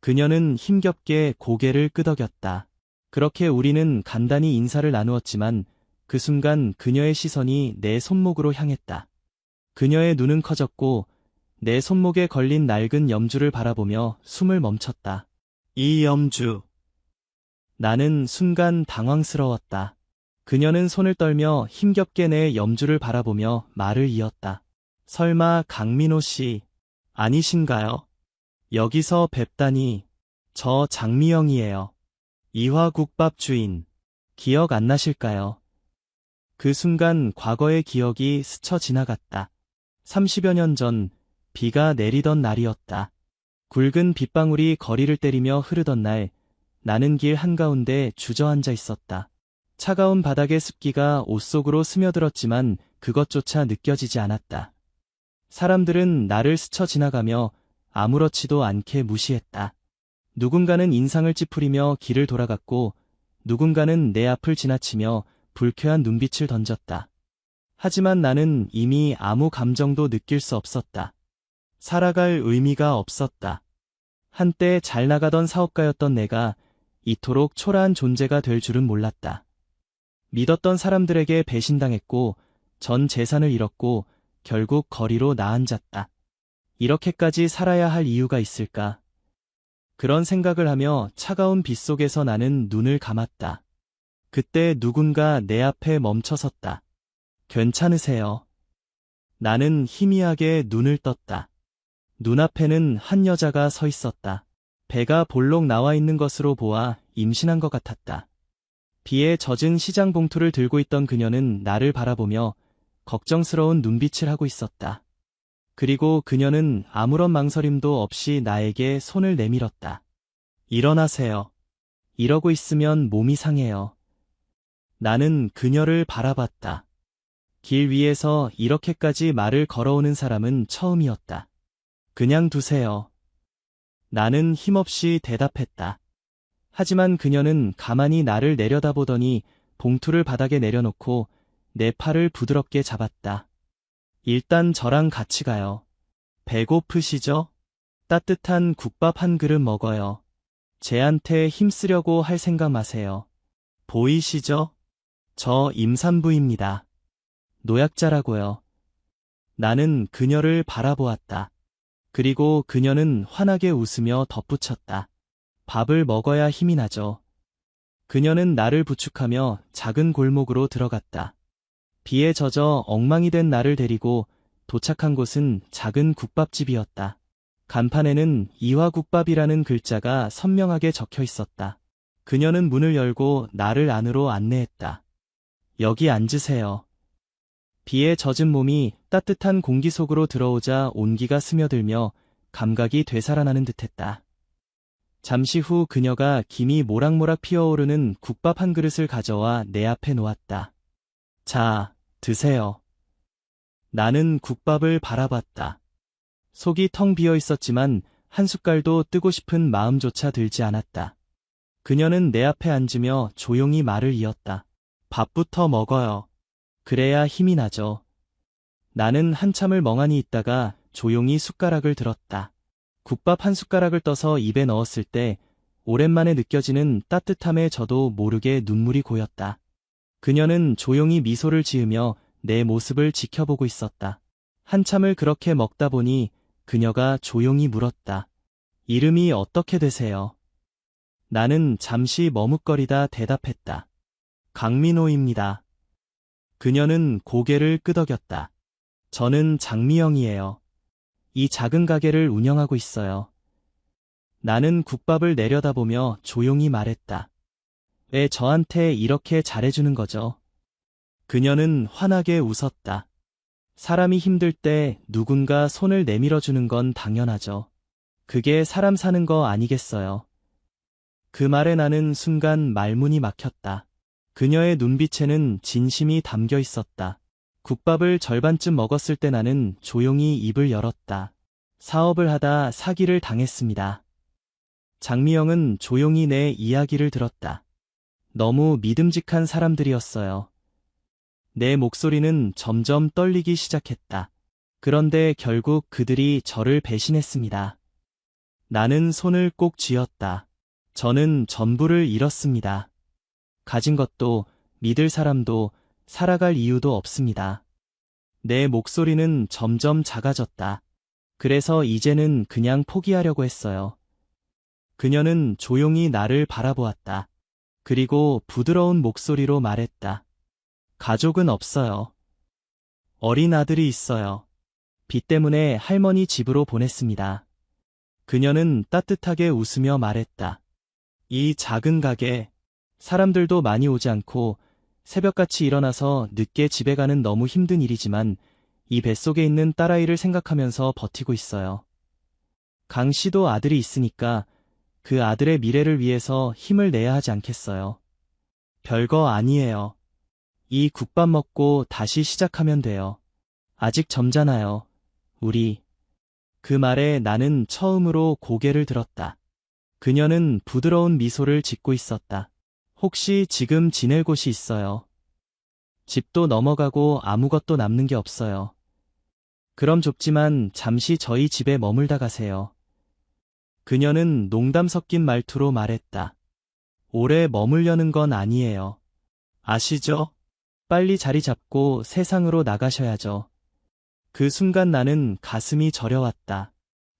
그녀는 힘겹게 고개를 끄덕였다. 그렇게 우리는 간단히 인사를 나누었지만 그 순간 그녀의 시선이 내 손목으로 향했다. 그녀의 눈은 커졌고 내 손목에 걸린 낡은 염주를 바라보며 숨을 멈췄다. 이 염주. 나는 순간 당황스러웠다. 그녀는 손을 떨며 힘겹게 내 염주를 바라보며 말을 이었다. 설마 강민호 씨 아니신가요? 여기서 뵙다니. 저 장미영이에요. 이화국밥 주인. 기억 안 나실까요? 그 순간 과거의 기억이 스쳐 지나갔다. 30여 년 전 비가 내리던 날이었다. 굵은 빗방울이 거리를 때리며 흐르던 날, 나는 길 한가운데 주저앉아 있었다. 차가운 바닥의 습기가 옷 속으로 스며들었지만 그것조차 느껴지지 않았다. 사람들은 나를 스쳐 지나가며 아무렇지도 않게 무시했다. 누군가는 인상을 찌푸리며 길을 돌아갔고, 누군가는 내 앞을 지나치며 불쾌한 눈빛을 던졌다. 하지만 나는 이미 아무 감정도 느낄 수 없었다. 살아갈 의미가 없었다. 한때 잘 나가던 사업가였던 내가 이토록 초라한 존재가 될 줄은 몰랐다. 믿었던 사람들에게 배신당했고, 전 재산을 잃었고, 결국 거리로 나앉았다. 이렇게까지 살아야 할 이유가 있을까? 그런 생각을 하며 차가운 빗속에서 나는 눈을 감았다. 그때 누군가 내 앞에 멈춰섰다. 괜찮으세요? 나는 희미하게 눈을 떴다. 눈앞에는 한 여자가 서 있었다. 배가 볼록 나와 있는 것으로 보아 임신한 것 같았다. 비에 젖은 시장 봉투를 들고 있던 그녀는 나를 바라보며 걱정스러운 눈빛을 하고 있었다. 그리고 그녀는 아무런 망설임도 없이 나에게 손을 내밀었다. 일어나세요. 이러고 있으면 몸이 상해요. 나는 그녀를 바라봤다. 길 위에서 이렇게까지 말을 걸어오는 사람은 처음이었다. 그냥 두세요. 나는 힘없이 대답했다. 하지만 그녀는 가만히 나를 내려다보더니 봉투를 바닥에 내려놓고 내 팔을 부드럽게 잡았다. 일단 저랑 같이 가요. 배고프시죠? 따뜻한 국밥 한 그릇 먹어요. 쟤한테 힘쓰려고 할 생각 마세요. 보이시죠? 저 임산부입니다. 노약자라고요. 나는 그녀를 바라보았다. 그리고 그녀는 환하게 웃으며 덧붙였다. 밥을 먹어야 힘이 나죠. 그녀는 나를 부축하며 작은 골목으로 들어갔다. 비에 젖어 엉망이 된 나를 데리고 도착한 곳은 작은 국밥집이었다. 간판에는 이화국밥이라는 글자가 선명하게 적혀 있었다. 그녀는 문을 열고 나를 안으로 안내했다. 여기 앉으세요. 비에 젖은 몸이 따뜻한 공기 속으로 들어오자 온기가 스며들며 감각이 되살아나는 듯했다. 잠시 후 그녀가 김이 모락모락 피어오르는 국밥 한 그릇을 가져와 내 앞에 놓았다. 자, 드세요. 나는 국밥을 바라봤다. 속이 텅 비어 있었지만 한 숟갈도 뜨고 싶은 마음조차 들지 않았다. 그녀는 내 앞에 앉으며 조용히 말을 이었다. 밥부터 먹어요. 그래야 힘이 나죠. 나는 한참을 멍하니 있다가 조용히 숟가락을 들었다. 국밥 한 숟가락을 떠서 입에 넣었을 때 오랜만에 느껴지는 따뜻함에 저도 모르게 눈물이 고였다. 그녀는 조용히 미소를 지으며 내 모습을 지켜보고 있었다. 한참을 그렇게 먹다 보니 그녀가 조용히 물었다. 이름이 어떻게 되세요? 나는 잠시 머뭇거리다 대답했다. 강민호입니다. 그녀는 고개를 끄덕였다. 저는 장미영이에요. 이 작은 가게를 운영하고 있어요. 나는 국밥을 내려다보며 조용히 말했다. 왜 저한테 이렇게 잘해주는 거죠? 그녀는 환하게 웃었다. 사람이 힘들 때 누군가 손을 내밀어주는 건 당연하죠. 그게 사람 사는 거 아니겠어요? 그 말에 나는 순간 말문이 막혔다. 그녀의 눈빛에는 진심이 담겨 있었다. 국밥을 절반쯤 먹었을 때 나는 조용히 입을 열었다. 사업을 하다 사기를 당했습니다. 장미영은 조용히 내 이야기를 들었다. 너무 믿음직한 사람들이었어요. 내 목소리는 점점 떨리기 시작했다. 그런데 결국 그들이 저를 배신했습니다. 나는 손을 꼭 쥐었다. 저는 전부를 잃었습니다. 가진 것도, 믿을 사람도, 살아갈 이유도 없습니다. 내 목소리는 점점 작아졌다. 그래서 이제는 그냥 포기하려고 했어요. 그녀는 조용히 나를 바라보았다. 그리고 부드러운 목소리로 말했다. 가족은 없어요. 어린 아들이 있어요. 빚 때문에 할머니 집으로 보냈습니다. 그녀는 따뜻하게 웃으며 말했다. 이 작은 가게, 사람들도 많이 오지 않고 새벽같이 일어나서 늦게 집에 가는 너무 힘든 일이지만 이 뱃속에 있는 딸아이를 생각하면서 버티고 있어요. 강 씨도 아들이 있으니까 그 아들의 미래를 위해서 힘을 내야 하지 않겠어요. 별거 아니에요. 이 국밥 먹고 다시 시작하면 돼요. 아직 젊잖아요. 우리. 그 말에 나는 처음으로 고개를 들었다. 그녀는 부드러운 미소를 짓고 있었다. 혹시 지금 지낼 곳이 있어요? 집도 넘어가고 아무것도 남는 게 없어요. 그럼 좁지만 잠시 저희 집에 머물다 가세요. 그녀는 농담 섞인 말투로 말했다. 오래 머물려는 건 아니에요. 아시죠? 빨리 자리 잡고 세상으로 나가셔야죠. 그 순간 나는 가슴이 저려왔다.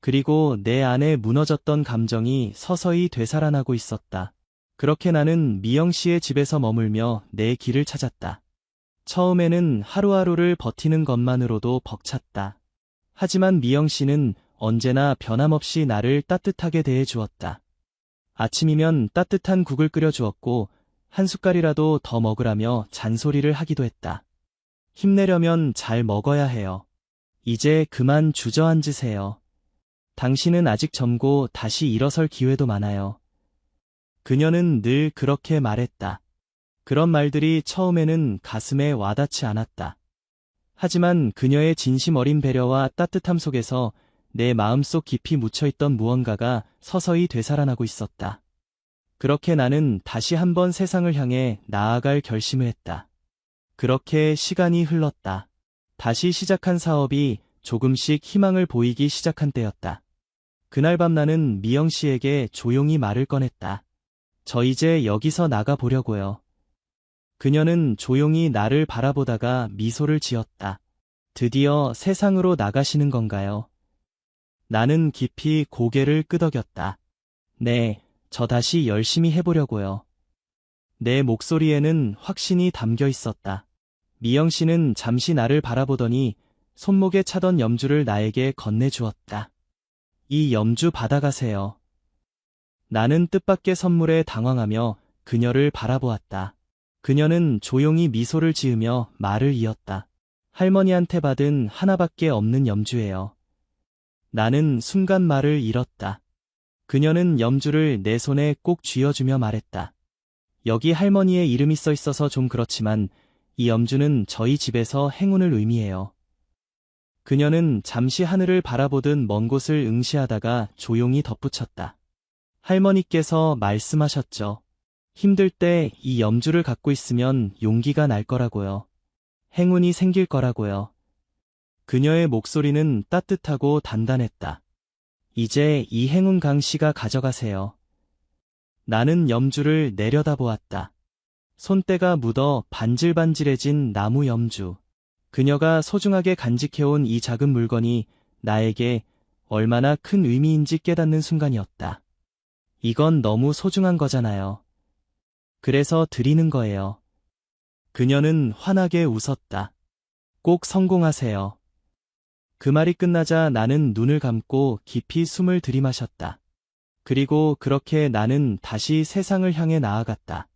그리고 내 안에 무너졌던 감정이 서서히 되살아나고 있었다. 그렇게 나는 미영 씨의 집에서 머물며 내 길을 찾았다. 처음에는 하루하루를 버티는 것만으로도 벅찼다. 하지만 미영 씨는 언제나 변함없이 나를 따뜻하게 대해 주었다. 아침이면 따뜻한 국을 끓여 주었고 한 숟갈이라도 더 먹으라며 잔소리를 하기도 했다. 힘내려면 잘 먹어야 해요. 이제 그만 주저앉으세요. 당신은 아직 젊고 다시 일어설 기회도 많아요. 그녀는 늘 그렇게 말했다. 그런 말들이 처음에는 가슴에 와닿지 않았다. 하지만 그녀의 진심 어린 배려와 따뜻함 속에서 내 마음속 깊이 묻혀있던 무언가가 서서히 되살아나고 있었다. 그렇게 나는 다시 한번 세상을 향해 나아갈 결심을 했다. 그렇게 시간이 흘렀다. 다시 시작한 사업이 조금씩 희망을 보이기 시작한 때였다. 그날 밤 나는 미영 씨에게 조용히 말을 꺼냈다. 저 이제 여기서 나가 보려고요. 그녀는 조용히 나를 바라보다가 미소를 지었다. 드디어 세상으로 나가시는 건가요? 나는 깊이 고개를 끄덕였다. 네, 저 다시 열심히 해보려고요. 내 목소리에는 확신이 담겨 있었다. 미영 씨는 잠시 나를 바라보더니 손목에 차던 염주를 나에게 건네주었다. 이 염주 받아가세요. 나는 뜻밖의 선물에 당황하며 그녀를 바라보았다. 그녀는 조용히 미소를 지으며 말을 이었다. 할머니한테 받은 하나밖에 없는 염주예요. 나는 순간 말을 잃었다. 그녀는 염주를 내 손에 꼭 쥐어주며 말했다. 여기 할머니의 이름이 써 있어서 좀 그렇지만 이 염주는 저희 집에서 행운을 의미해요. 그녀는 잠시 하늘을 바라보듯 먼 곳을 응시하다가 조용히 덧붙였다. 할머니께서 말씀하셨죠. 힘들 때 이 염주를 갖고 있으면 용기가 날 거라고요. 행운이 생길 거라고요. 그녀의 목소리는 따뜻하고 단단했다. 이제 이 행운 강 씨가 가져가세요. 나는 염주를 내려다보았다. 손때가 묻어 반질반질해진 나무 염주. 그녀가 소중하게 간직해온 이 작은 물건이 나에게 얼마나 큰 의미인지 깨닫는 순간이었다. 이건 너무 소중한 거잖아요. 그래서 드리는 거예요. 그녀는 환하게 웃었다. 꼭 성공하세요. 그 말이 끝나자 나는 눈을 감고 깊이 숨을 들이마셨다. 그리고 그렇게 나는 다시 세상을 향해 나아갔다.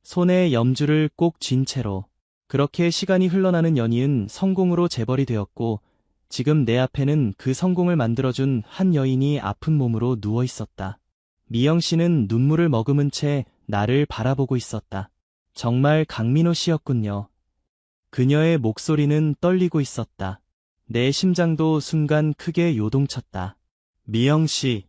손에 염주를 꼭 쥔 채로. 그렇게 시간이 흘러나는 연희은 성공으로 재벌이 되었고 지금 내 앞에는 그 성공을 만들어준 한 여인이 아픈 몸으로 누워 있었다. 미영 씨는 눈물을 머금은 채 나를 바라보고 있었다. 정말 강민호 씨였군요. 그녀의 목소리는 떨리고 있었다. 내 심장도 순간 크게 요동쳤다. 미영 씨.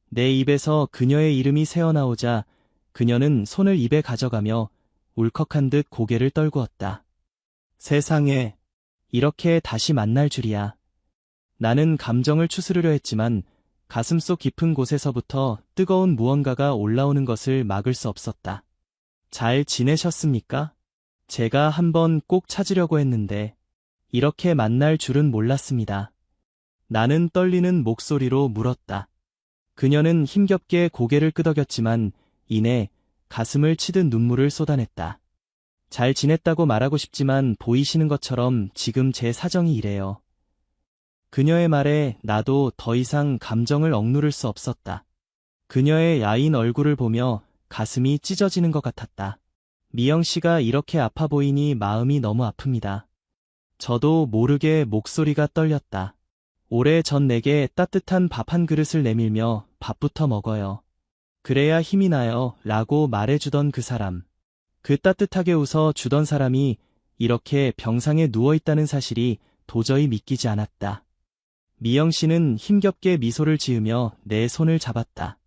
내 입에서 그녀의 이름이 새어나오자 그녀는 손을 입에 가져가며 울컥한 듯 고개를 떨구었다. 세상에, 이렇게 다시 만날 줄이야. 나는 감정을 추스르려 했지만 가슴속 깊은 곳에서부터 뜨거운 무언가가 올라오는 것을 막을 수 없었다. 잘 지내셨습니까? 제가 한번 꼭 찾으려고 했는데 이렇게 만날 줄은 몰랐습니다. 나는 떨리는 목소리로 물었다. 그녀는 힘겹게 고개를 끄덕였지만 이내 가슴을 치듯 눈물을 쏟아냈다. 잘 지냈다고 말하고 싶지만 보이시는 것처럼 지금 제 사정이 이래요. 그녀의 말에 나도 더 이상 감정을 억누를 수 없었다. 그녀의 야윈 얼굴을 보며 가슴이 찢어지는 것 같았다. 미영 씨가 이렇게 아파 보이니 마음이 너무 아픕니다. 저도 모르게 목소리가 떨렸다. 오래전 내게 따뜻한 밥 한 그릇을 내밀며 밥부터 먹어요. 그래야 힘이 나요. 라고 말해주던 그 사람. 그 따뜻하게 웃어 주던 사람이 이렇게 병상에 누워있다는 사실이 도저히 믿기지 않았다. 미영 씨는 힘겹게 미소를 지으며 내 손을 잡았다.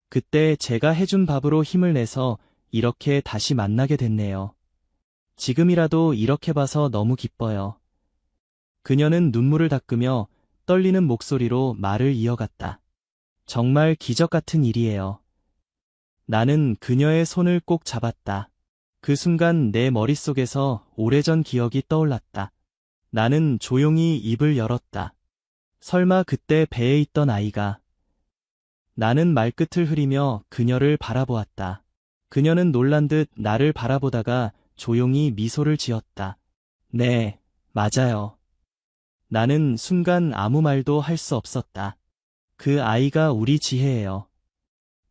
그때 제가 해준 밥으로 힘을 내서 이렇게 다시 만나게 됐네요. 지금이라도 이렇게 봐서 너무 기뻐요. 그녀는 눈물을 닦으며 떨리는 목소리로 말을 이어갔다. 정말 기적 같은 일이에요. 나는 그녀의 손을 꼭 잡았다. 그 순간 내 머릿속에서 오래전 기억이 떠올랐다. 나는 조용히 입을 열었다. 설마 그때 배에 있던 아이가. 나는 말끝을 흐리며 그녀를 바라보았다. 그녀는 놀란 듯 나를 바라보다가 조용히 미소를 지었다. 네, 맞아요. 나는 순간 아무 말도 할 수 없었다. 그 아이가 우리 지혜예요.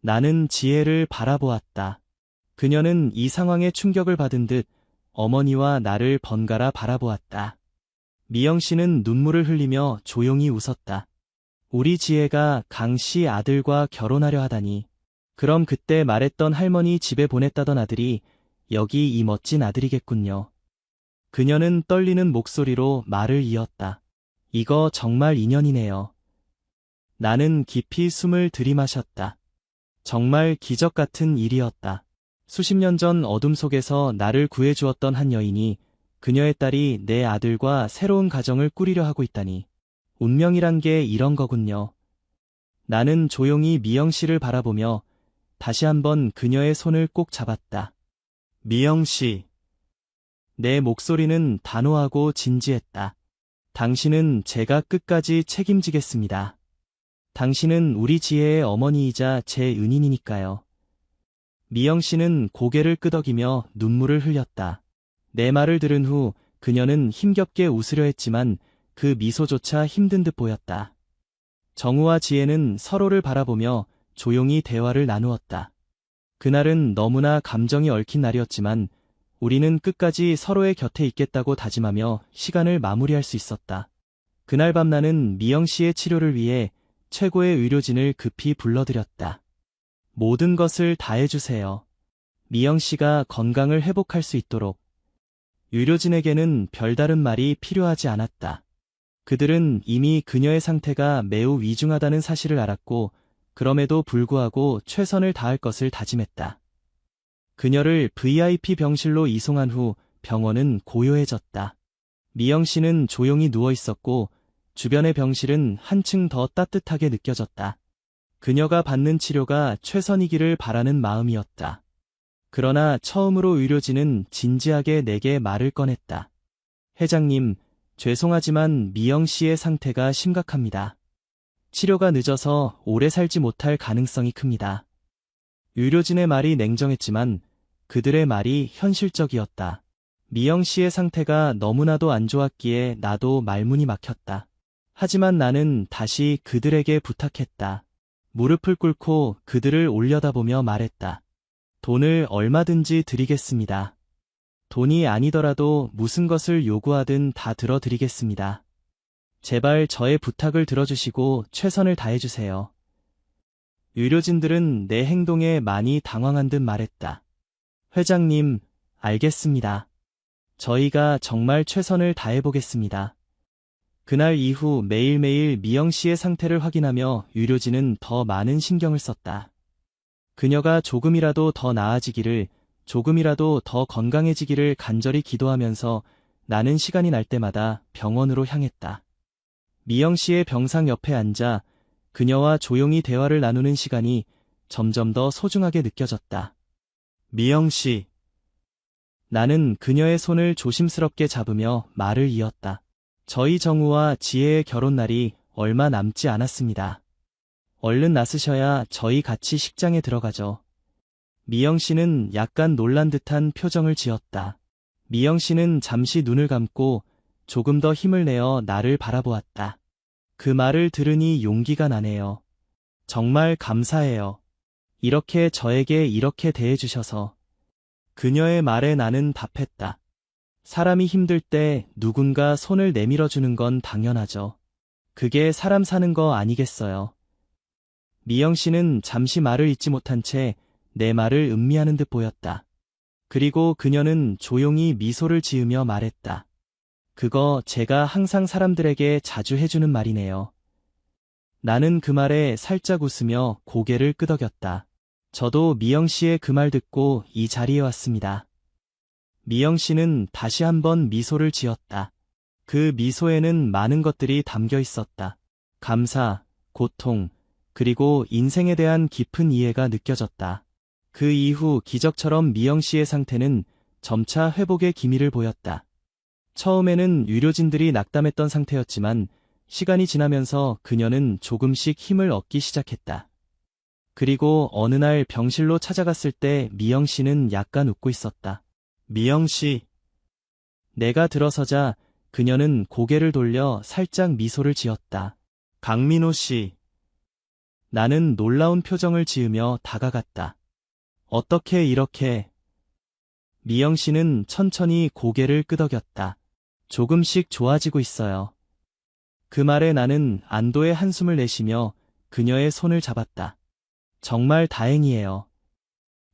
나는 지혜를 바라보았다. 그녀는 이 상황에 충격을 받은 듯 어머니와 나를 번갈아 바라보았다. 미영 씨는 눈물을 흘리며 조용히 웃었다. 우리 지혜가 강 씨 아들과 결혼하려 하다니. 그럼 그때 말했던 할머니 집에 보냈다던 아들이 여기 이 멋진 아들이겠군요. 그녀는 떨리는 목소리로 말을 이었다. 이거 정말 인연이네요. 나는 깊이 숨을 들이마셨다. 정말 기적 같은 일이었다. 수십 년 전 어둠 속에서 나를 구해주었던 한 여인이 그녀의 딸이 내 아들과 새로운 가정을 꾸리려 하고 있다니. 운명이란 게 이런 거군요. 나는 조용히 미영 씨를 바라보며 다시 한번 그녀의 손을 꼭 잡았다. 미영 씨. 내 목소리는 단호하고 진지했다. 당신은 제가 끝까지 책임지겠습니다. 당신은 우리 지혜의 어머니이자 제 은인이니까요. 미영 씨는 고개를 끄덕이며 눈물을 흘렸다. 내 말을 들은 후 그녀는 힘겹게 웃으려 했지만 그 미소조차 힘든 듯 보였다. 정우와 지혜는 서로를 바라보며 조용히 대화를 나누었다. 그날은 너무나 감정이 얽힌 날이었지만 우리는 끝까지 서로의 곁에 있겠다고 다짐하며 시간을 마무리할 수 있었다. 그날 밤 나는 미영 씨의 치료를 위해 최고의 의료진을 급히 불러들였다. 모든 것을 다해주세요. 미영 씨가 건강을 회복할 수 있도록. 의료진에게는 별다른 말이 필요하지 않았다. 그들은 이미 그녀의 상태가 매우 위중하다는 사실을 알았고 그럼에도 불구하고 최선을 다할 것을 다짐했다. 그녀를 VIP 병실로 이송한 후 병원은 고요해졌다. 미영 씨는 조용히 누워 있었고 주변의 병실은 한층 더 따뜻하게 느껴졌다. 그녀가 받는 치료가 최선이기를 바라는 마음이었다. 그러나 처음으로 의료진은 진지하게 내게 말을 꺼냈다. 회장님, 죄송하지만 미영 씨의 상태가 심각합니다. 치료가 늦어서 오래 살지 못할 가능성이 큽니다. 의료진의 말이 냉정했지만 그들의 말이 현실적이었다. 미영 씨의 상태가 너무나도 안 좋았기에 나도 말문이 막혔다. 하지만 나는 다시 그들에게 부탁했다. 무릎을 꿇고 그들을 올려다보며 말했다. 돈을 얼마든지 드리겠습니다. 돈이 아니더라도 무슨 것을 요구하든 다 들어드리겠습니다. 제발 저의 부탁을 들어주시고 최선을 다해주세요. 의료진들은 내 행동에 많이 당황한 듯 말했다. 회장님, 알겠습니다. 저희가 정말 최선을 다해보겠습니다. 그날 이후 매일매일 미영 씨의 상태를 확인하며 의료진은 더 많은 신경을 썼다. 그녀가 조금이라도 더 나아지기를, 조금이라도 더 건강해지기를 간절히 기도하면서 나는 시간이 날 때마다 병원으로 향했다. 미영 씨의 병상 옆에 앉아 그녀와 조용히 대화를 나누는 시간이 점점 더 소중하게 느껴졌다. 미영 씨. 나는 그녀의 손을 조심스럽게 잡으며 말을 이었다. 저희 정우와 지혜의 결혼날이 얼마 남지 않았습니다. 얼른 나서셔야 저희 같이 식장에 들어가죠. 미영 씨는 약간 놀란 듯한 표정을 지었다. 미영 씨는 잠시 눈을 감고 조금 더 힘을 내어 나를 바라보았다. 그 말을 들으니 용기가 나네요. 정말 감사해요. 이렇게 저에게 이렇게 대해주셔서. 그녀의 말에 나는 답했다. 사람이 힘들 때 누군가 손을 내밀어주는 건 당연하죠. 그게 사람 사는 거 아니겠어요. 미영 씨는 잠시 말을 잇지 못한 채 내 말을 음미하는 듯 보였다. 그리고 그녀는 조용히 미소를 지으며 말했다. 그거 제가 항상 사람들에게 자주 해주는 말이네요. 나는 그 말에 살짝 웃으며 고개를 끄덕였다. 저도 미영 씨의 그 말 듣고 이 자리에 왔습니다. 미영 씨는 다시 한번 미소를 지었다. 그 미소에는 많은 것들이 담겨 있었다. 감사, 고통, 그리고 인생에 대한 깊은 이해가 느껴졌다. 그 이후 기적처럼 미영 씨의 상태는 점차 회복의 기미를 보였다. 처음에는 의료진들이 낙담했던 상태였지만 시간이 지나면서 그녀는 조금씩 힘을 얻기 시작했다. 그리고 어느 날 병실로 찾아갔을 때 미영 씨는 약간 웃고 있었다. 미영 씨. 내가 들어서자 그녀는 고개를 돌려 살짝 미소를 지었다. 강민호 씨. 나는 놀라운 표정을 지으며 다가갔다. 어떻게 이렇게. 미영 씨는 천천히 고개를 끄덕였다. 조금씩 좋아지고 있어요. 그 말에 나는 안도의 한숨을 내쉬며 그녀의 손을 잡았다. 정말 다행이에요.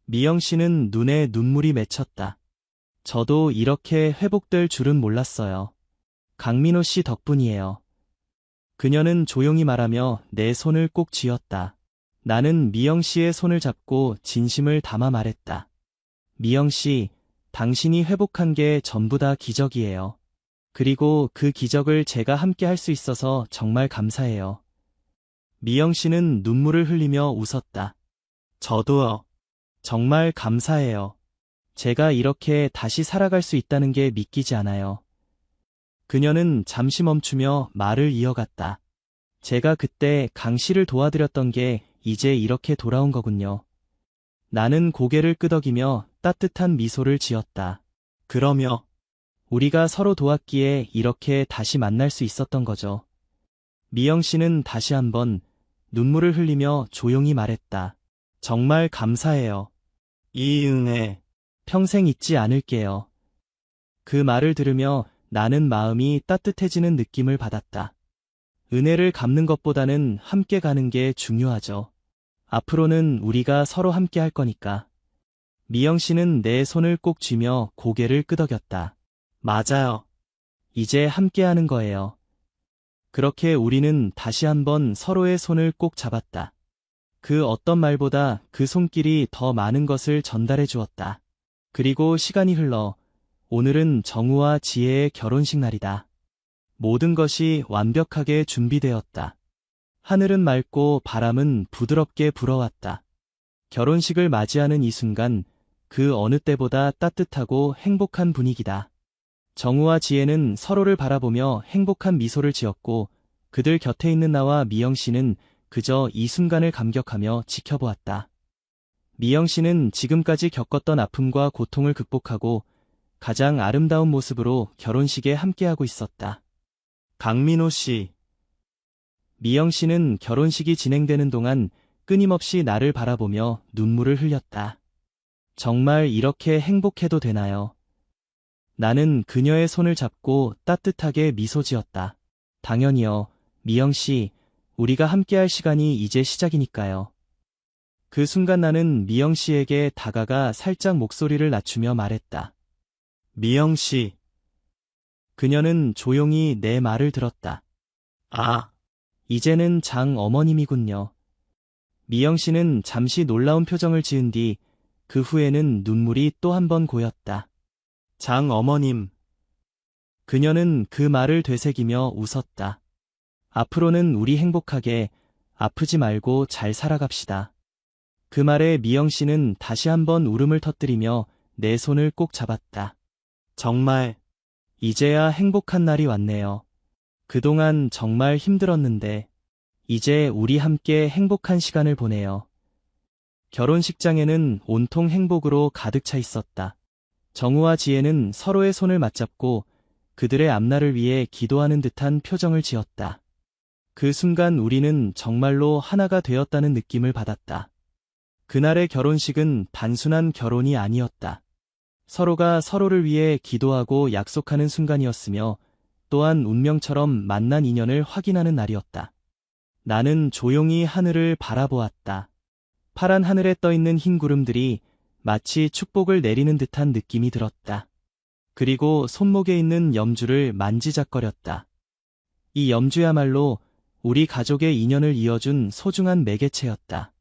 미영 씨는 눈에 눈물이 맺혔다. 저도 이렇게 회복될 줄은 몰랐어요. 강민호 씨 덕분이에요. 그녀는 조용히 말하며 내 손을 꼭 쥐었다. 나는 미영 씨의 손을 잡고 진심을 담아 말했다. 미영 씨, 당신이 회복한 게 전부 다 기적이에요. 그리고 그 기적을 제가 함께 할 수 있어서 정말 감사해요. 미영 씨는 눈물을 흘리며 웃었다. 저도요. 정말 감사해요. 제가 이렇게 다시 살아갈 수 있다는 게 믿기지 않아요. 그녀는 잠시 멈추며 말을 이어갔다. 제가 그때 강 씨를 도와드렸던 게 이제 이렇게 돌아온 거군요. 나는 고개를 끄덕이며 따뜻한 미소를 지었다. 그러며 우리가 서로 도왔기에 이렇게 다시 만날 수 있었던 거죠. 미영 씨는 다시 한번 눈물을 흘리며 조용히 말했다. 정말 감사해요. 이 은혜 평생 잊지 않을게요. 그 말을 들으며 나는 마음이 따뜻해지는 느낌을 받았다. 은혜를 갚는 것보다는 함께 가는 게 중요하죠. 앞으로는 우리가 서로 함께 할 거니까. 미영 씨는 내 손을 꼭 쥐며 고개를 끄덕였다. 맞아요. 이제 함께 하는 거예요. 그렇게 우리는 다시 한번 서로의 손을 꼭 잡았다. 그 어떤 말보다 그 손길이 더 많은 것을 전달해 주었다. 그리고 시간이 흘러 오늘은 정우와 지혜의 결혼식 날이다. 모든 것이 완벽하게 준비되었다. 하늘은 맑고 바람은 부드럽게 불어왔다. 결혼식을 맞이하는 이 순간 그 어느 때보다 따뜻하고 행복한 분위기다. 정우와 지혜는 서로를 바라보며 행복한 미소를 지었고 그들 곁에 있는 나와 미영 씨는 그저 이 순간을 감격하며 지켜보았다. 미영 씨는 지금까지 겪었던 아픔과 고통을 극복하고 가장 아름다운 모습으로 결혼식에 함께하고 있었다. 강민호 씨. 미영 씨는 결혼식이 진행되는 동안 끊임없이 나를 바라보며 눈물을 흘렸다. 정말 이렇게 행복해도 되나요? 나는 그녀의 손을 잡고 따뜻하게 미소 지었다. 당연히요, 미영 씨, 우리가 함께할 시간이 이제 시작이니까요. 그 순간 나는 미영 씨에게 다가가 살짝 목소리를 낮추며 말했다. 미영 씨. 그녀는 조용히 내 말을 들었다. 아. 이제는 장 어머님이군요. 미영 씨는 잠시 놀라운 표정을 지은 뒤 그 후에는 눈물이 또 한 번 고였다. 장 어머님. 그녀는 그 말을 되새기며 웃었다. 앞으로는 우리 행복하게, 아프지 말고 잘 살아갑시다. 그 말에 미영 씨는 다시 한번 울음을 터뜨리며 내 손을 꼭 잡았다. 정말, 이제야 행복한 날이 왔네요. 그동안 정말 힘들었는데, 이제 우리 함께 행복한 시간을 보내요. 결혼식장에는 온통 행복으로 가득 차 있었다. 정우와 지혜는 서로의 손을 맞잡고 그들의 앞날을 위해 기도하는 듯한 표정을 지었다. 그 순간 우리는 정말로 하나가 되었다는 느낌을 받았다. 그날의 결혼식은 단순한 결혼이 아니었다. 서로가 서로를 위해 기도하고 약속하는 순간이었으며 또한 운명처럼 만난 인연을 확인하는 날이었다. 나는 조용히 하늘을 바라보았다. 파란 하늘에 떠있는 흰 구름들이 마치 축복을 내리는 듯한 느낌이 들었다. 그리고 손목에 있는 염주를 만지작거렸다. 이 염주야말로 우리 가족의 인연을 이어준 소중한 매개체였다.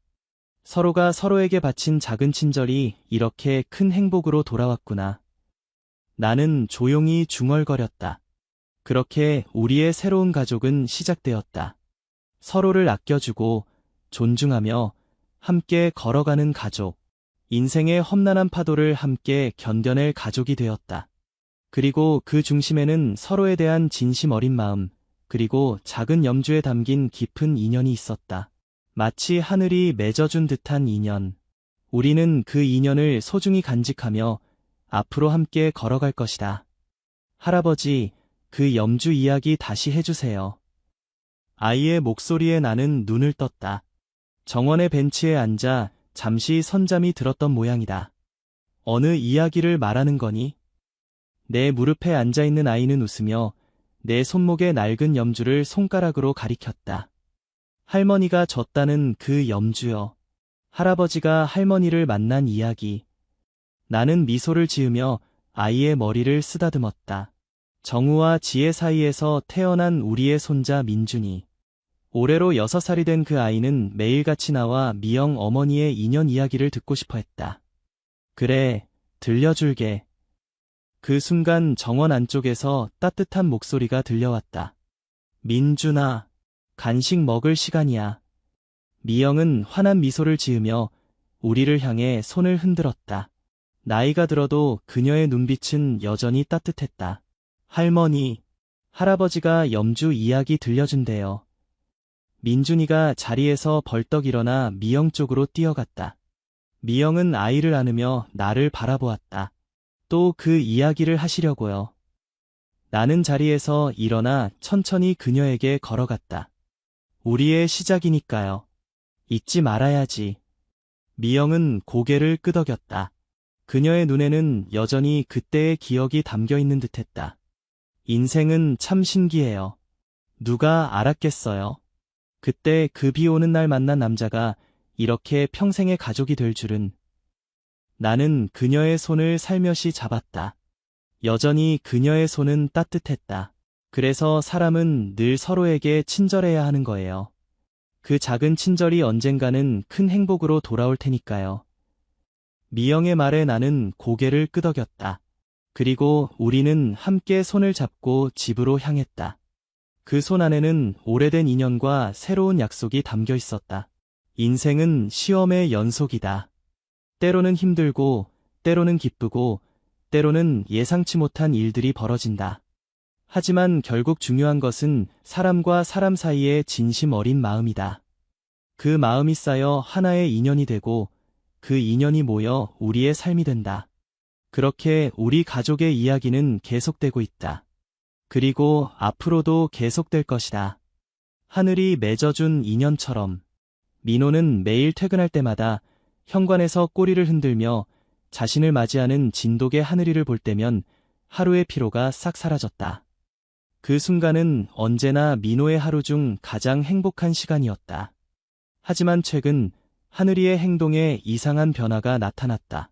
서로가 서로에게 바친 작은 친절이 이렇게 큰 행복으로 돌아왔구나. 나는 조용히 중얼거렸다. 그렇게 우리의 새로운 가족은 시작되었다. 서로를 아껴주고 존중하며 함께 걸어가는 가족. 인생의 험난한 파도를 함께 견뎌낼 가족이 되었다. 그리고 그 중심에는 서로에 대한 진심 어린 마음, 그리고 작은 염주에 담긴 깊은 인연이 있었다. 마치 하늘이 맺어준 듯한 인연. 우리는 그 인연을 소중히 간직하며 앞으로 함께 걸어갈 것이다. 할아버지, 그 염주 이야기 다시 해주세요. 아이의 목소리에 나는 눈을 떴다. 정원의 벤치에 앉아 잠시 선잠이 들었던 모양이다. 어느 이야기를 말하는 거니? 내 무릎에 앉아있는 아이는 웃으며 내 손목에 낡은 염주를 손가락으로 가리켰다. 할머니가 줬다는 그 염주요. 할아버지가 할머니를 만난 이야기. 나는 미소를 지으며 아이의 머리를 쓰다듬었다. 정우와 지혜 사이에서 태어난 우리의 손자 민준이. 올해로 6살이 된 그 아이는 매일같이 나와 미영 어머니의 인연 이야기를 듣고 싶어 했다. 그래, 들려줄게. 그 순간 정원 안쪽에서 따뜻한 목소리가 들려왔다. 민준아, 간식 먹을 시간이야. 미영은 환한 미소를 지으며 우리를 향해 손을 흔들었다. 나이가 들어도 그녀의 눈빛은 여전히 따뜻했다. 할머니, 할아버지가 염주 이야기 들려준대요. 민준이가 자리에서 벌떡 일어나 미영 쪽으로 뛰어갔다. 미영은 아이를 안으며 나를 바라보았다. 또 그 이야기를 하시려고요. 나는 자리에서 일어나 천천히 그녀에게 걸어갔다. 우리의 시작이니까요. 잊지 말아야지. 미영은 고개를 끄덕였다. 그녀의 눈에는 여전히 그때의 기억이 담겨 있는 듯했다. 인생은 참 신기해요. 누가 알았겠어요? 그때 그 비 오는 날 만난 남자가 이렇게 평생의 가족이 될 줄은. 나는 그녀의 손을 살며시 잡았다. 여전히 그녀의 손은 따뜻했다. 그래서 사람은 늘 서로에게 친절해야 하는 거예요. 그 작은 친절이 언젠가는 큰 행복으로 돌아올 테니까요. 미영의 말에 나는 고개를 끄덕였다. 그리고 우리는 함께 손을 잡고 집으로 향했다. 그 손 안에는 오래된 인연과 새로운 약속이 담겨 있었다. 인생은 시험의 연속이다. 때로는 힘들고, 때로는 기쁘고, 때로는 예상치 못한 일들이 벌어진다. 하지만 결국 중요한 것은 사람과 사람 사이의 진심 어린 마음이다. 그 마음이 쌓여 하나의 인연이 되고, 그 인연이 모여 우리의 삶이 된다. 그렇게 우리 가족의 이야기는 계속되고 있다. 그리고 앞으로도 계속될 것이다. 하늘이 맺어준 인연처럼. 민호는 매일 퇴근할 때마다 현관에서 꼬리를 흔들며 자신을 맞이하는 진돗개 하늘이를 볼 때면 하루의 피로가 싹 사라졌다. 그 순간은 언제나 민호의 하루 중 가장 행복한 시간이었다. 하지만 최근 하늘이의 행동에 이상한 변화가 나타났다.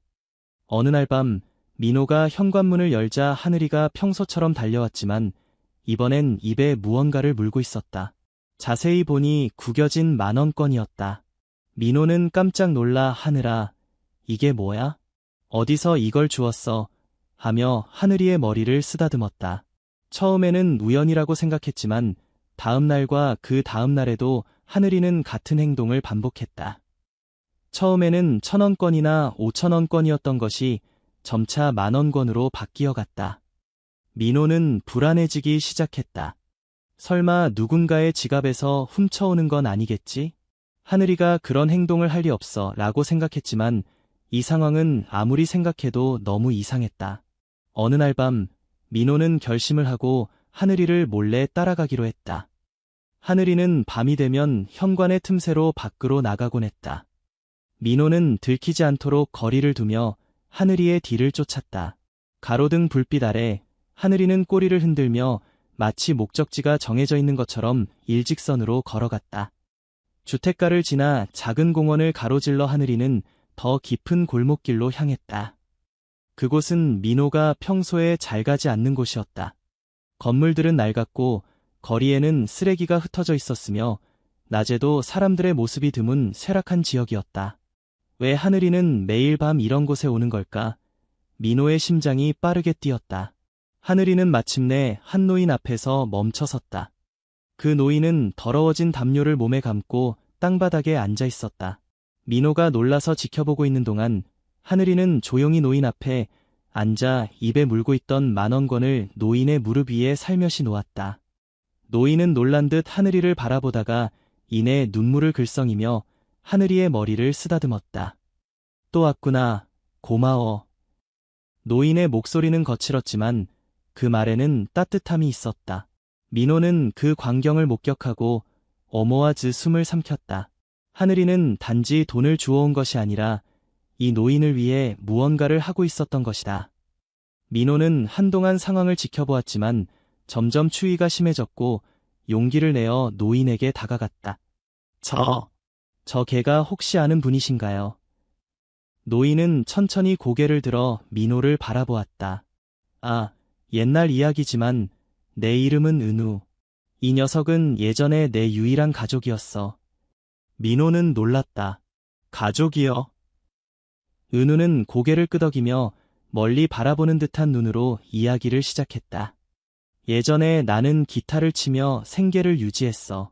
어느 날 밤 민호가 현관문을 열자 하늘이가 평소처럼 달려왔지만 이번엔 입에 무언가를 물고 있었다. 자세히 보니 구겨진 만원권이었다. 민호는 깜짝 놀라 하늘아, 이게 뭐야? 어디서 이걸 주웠어? 하며 하늘이의 머리를 쓰다듬었다. 처음에는 우연이라고 생각했지만 다음 날과 그 다음 날에도 하늘이는 같은 행동을 반복했다. 처음에는 1,000원권이나 5,000원권이었던 것이 점차 만원권으로 바뀌어갔다. 민호는 불안해지기 시작했다. 설마 누군가의 지갑에서 훔쳐오는 건 아니겠지? 하늘이가 그런 행동을 할 리 없어 라고 생각했지만 이 상황은 아무리 생각해도 너무 이상했다. 어느 날 밤, 민호는 결심을 하고 하늘이를 몰래 따라가기로 했다. 하늘이는 밤이 되면 현관의 틈새로 밖으로 나가곤 했다. 민호는 들키지 않도록 거리를 두며 하늘이의 뒤를 쫓았다. 가로등 불빛 아래 하늘이는 꼬리를 흔들며 마치 목적지가 정해져 있는 것처럼 일직선으로 걸어갔다. 주택가를 지나 작은 공원을 가로질러 하늘이는 더 깊은 골목길로 향했다. 그곳은 민호가 평소에 잘 가지 않는 곳이었다. 건물들은 낡았고 거리에는 쓰레기가 흩어져 있었으며 낮에도 사람들의 모습이 드문 쇠락한 지역이었다. 왜 하늘이는 매일 밤 이런 곳에 오는 걸까? 민호의 심장이 빠르게 뛰었다. 하늘이는 마침내 한 노인 앞에서 멈춰섰다. 그 노인은 더러워진 담요를 몸에 감고 땅바닥에 앉아 있었다. 민호가 놀라서 지켜보고 있는 동안 하늘이는 조용히 노인 앞에 앉아 입에 물고 있던 10,000원을 노인의 무릎 위에 살며시 놓았다. 노인은 놀란 듯 하늘이를 바라보다가 이내 눈물을 글썽이며 하늘이의 머리를 쓰다듬었다. 또 왔구나. 고마워. 노인의 목소리는 거칠었지만 그 말에는 따뜻함이 있었다. 민호는 그 광경을 목격하고 어머와즈 숨을 삼켰다. 하늘이는 단지 돈을 주워온 것이 아니라 이 노인을 위해 무언가를 하고 있었던 것이다. 민호는 한동안 상황을 지켜보았지만 점점 추위가 심해졌고 용기를 내어 노인에게 다가갔다. 저 개가 혹시 아는 분이신가요? 노인은 천천히 고개를 들어 민호를 바라보았다. 아, 옛날 이야기지만 내 이름은 은우. 이 녀석은 예전에 내 유일한 가족이었어. 민호는 놀랐다. 가족이요? 은우는 고개를 끄덕이며 멀리 바라보는 듯한 눈으로 이야기를 시작했다. 예전에 나는 기타를 치며 생계를 유지했어.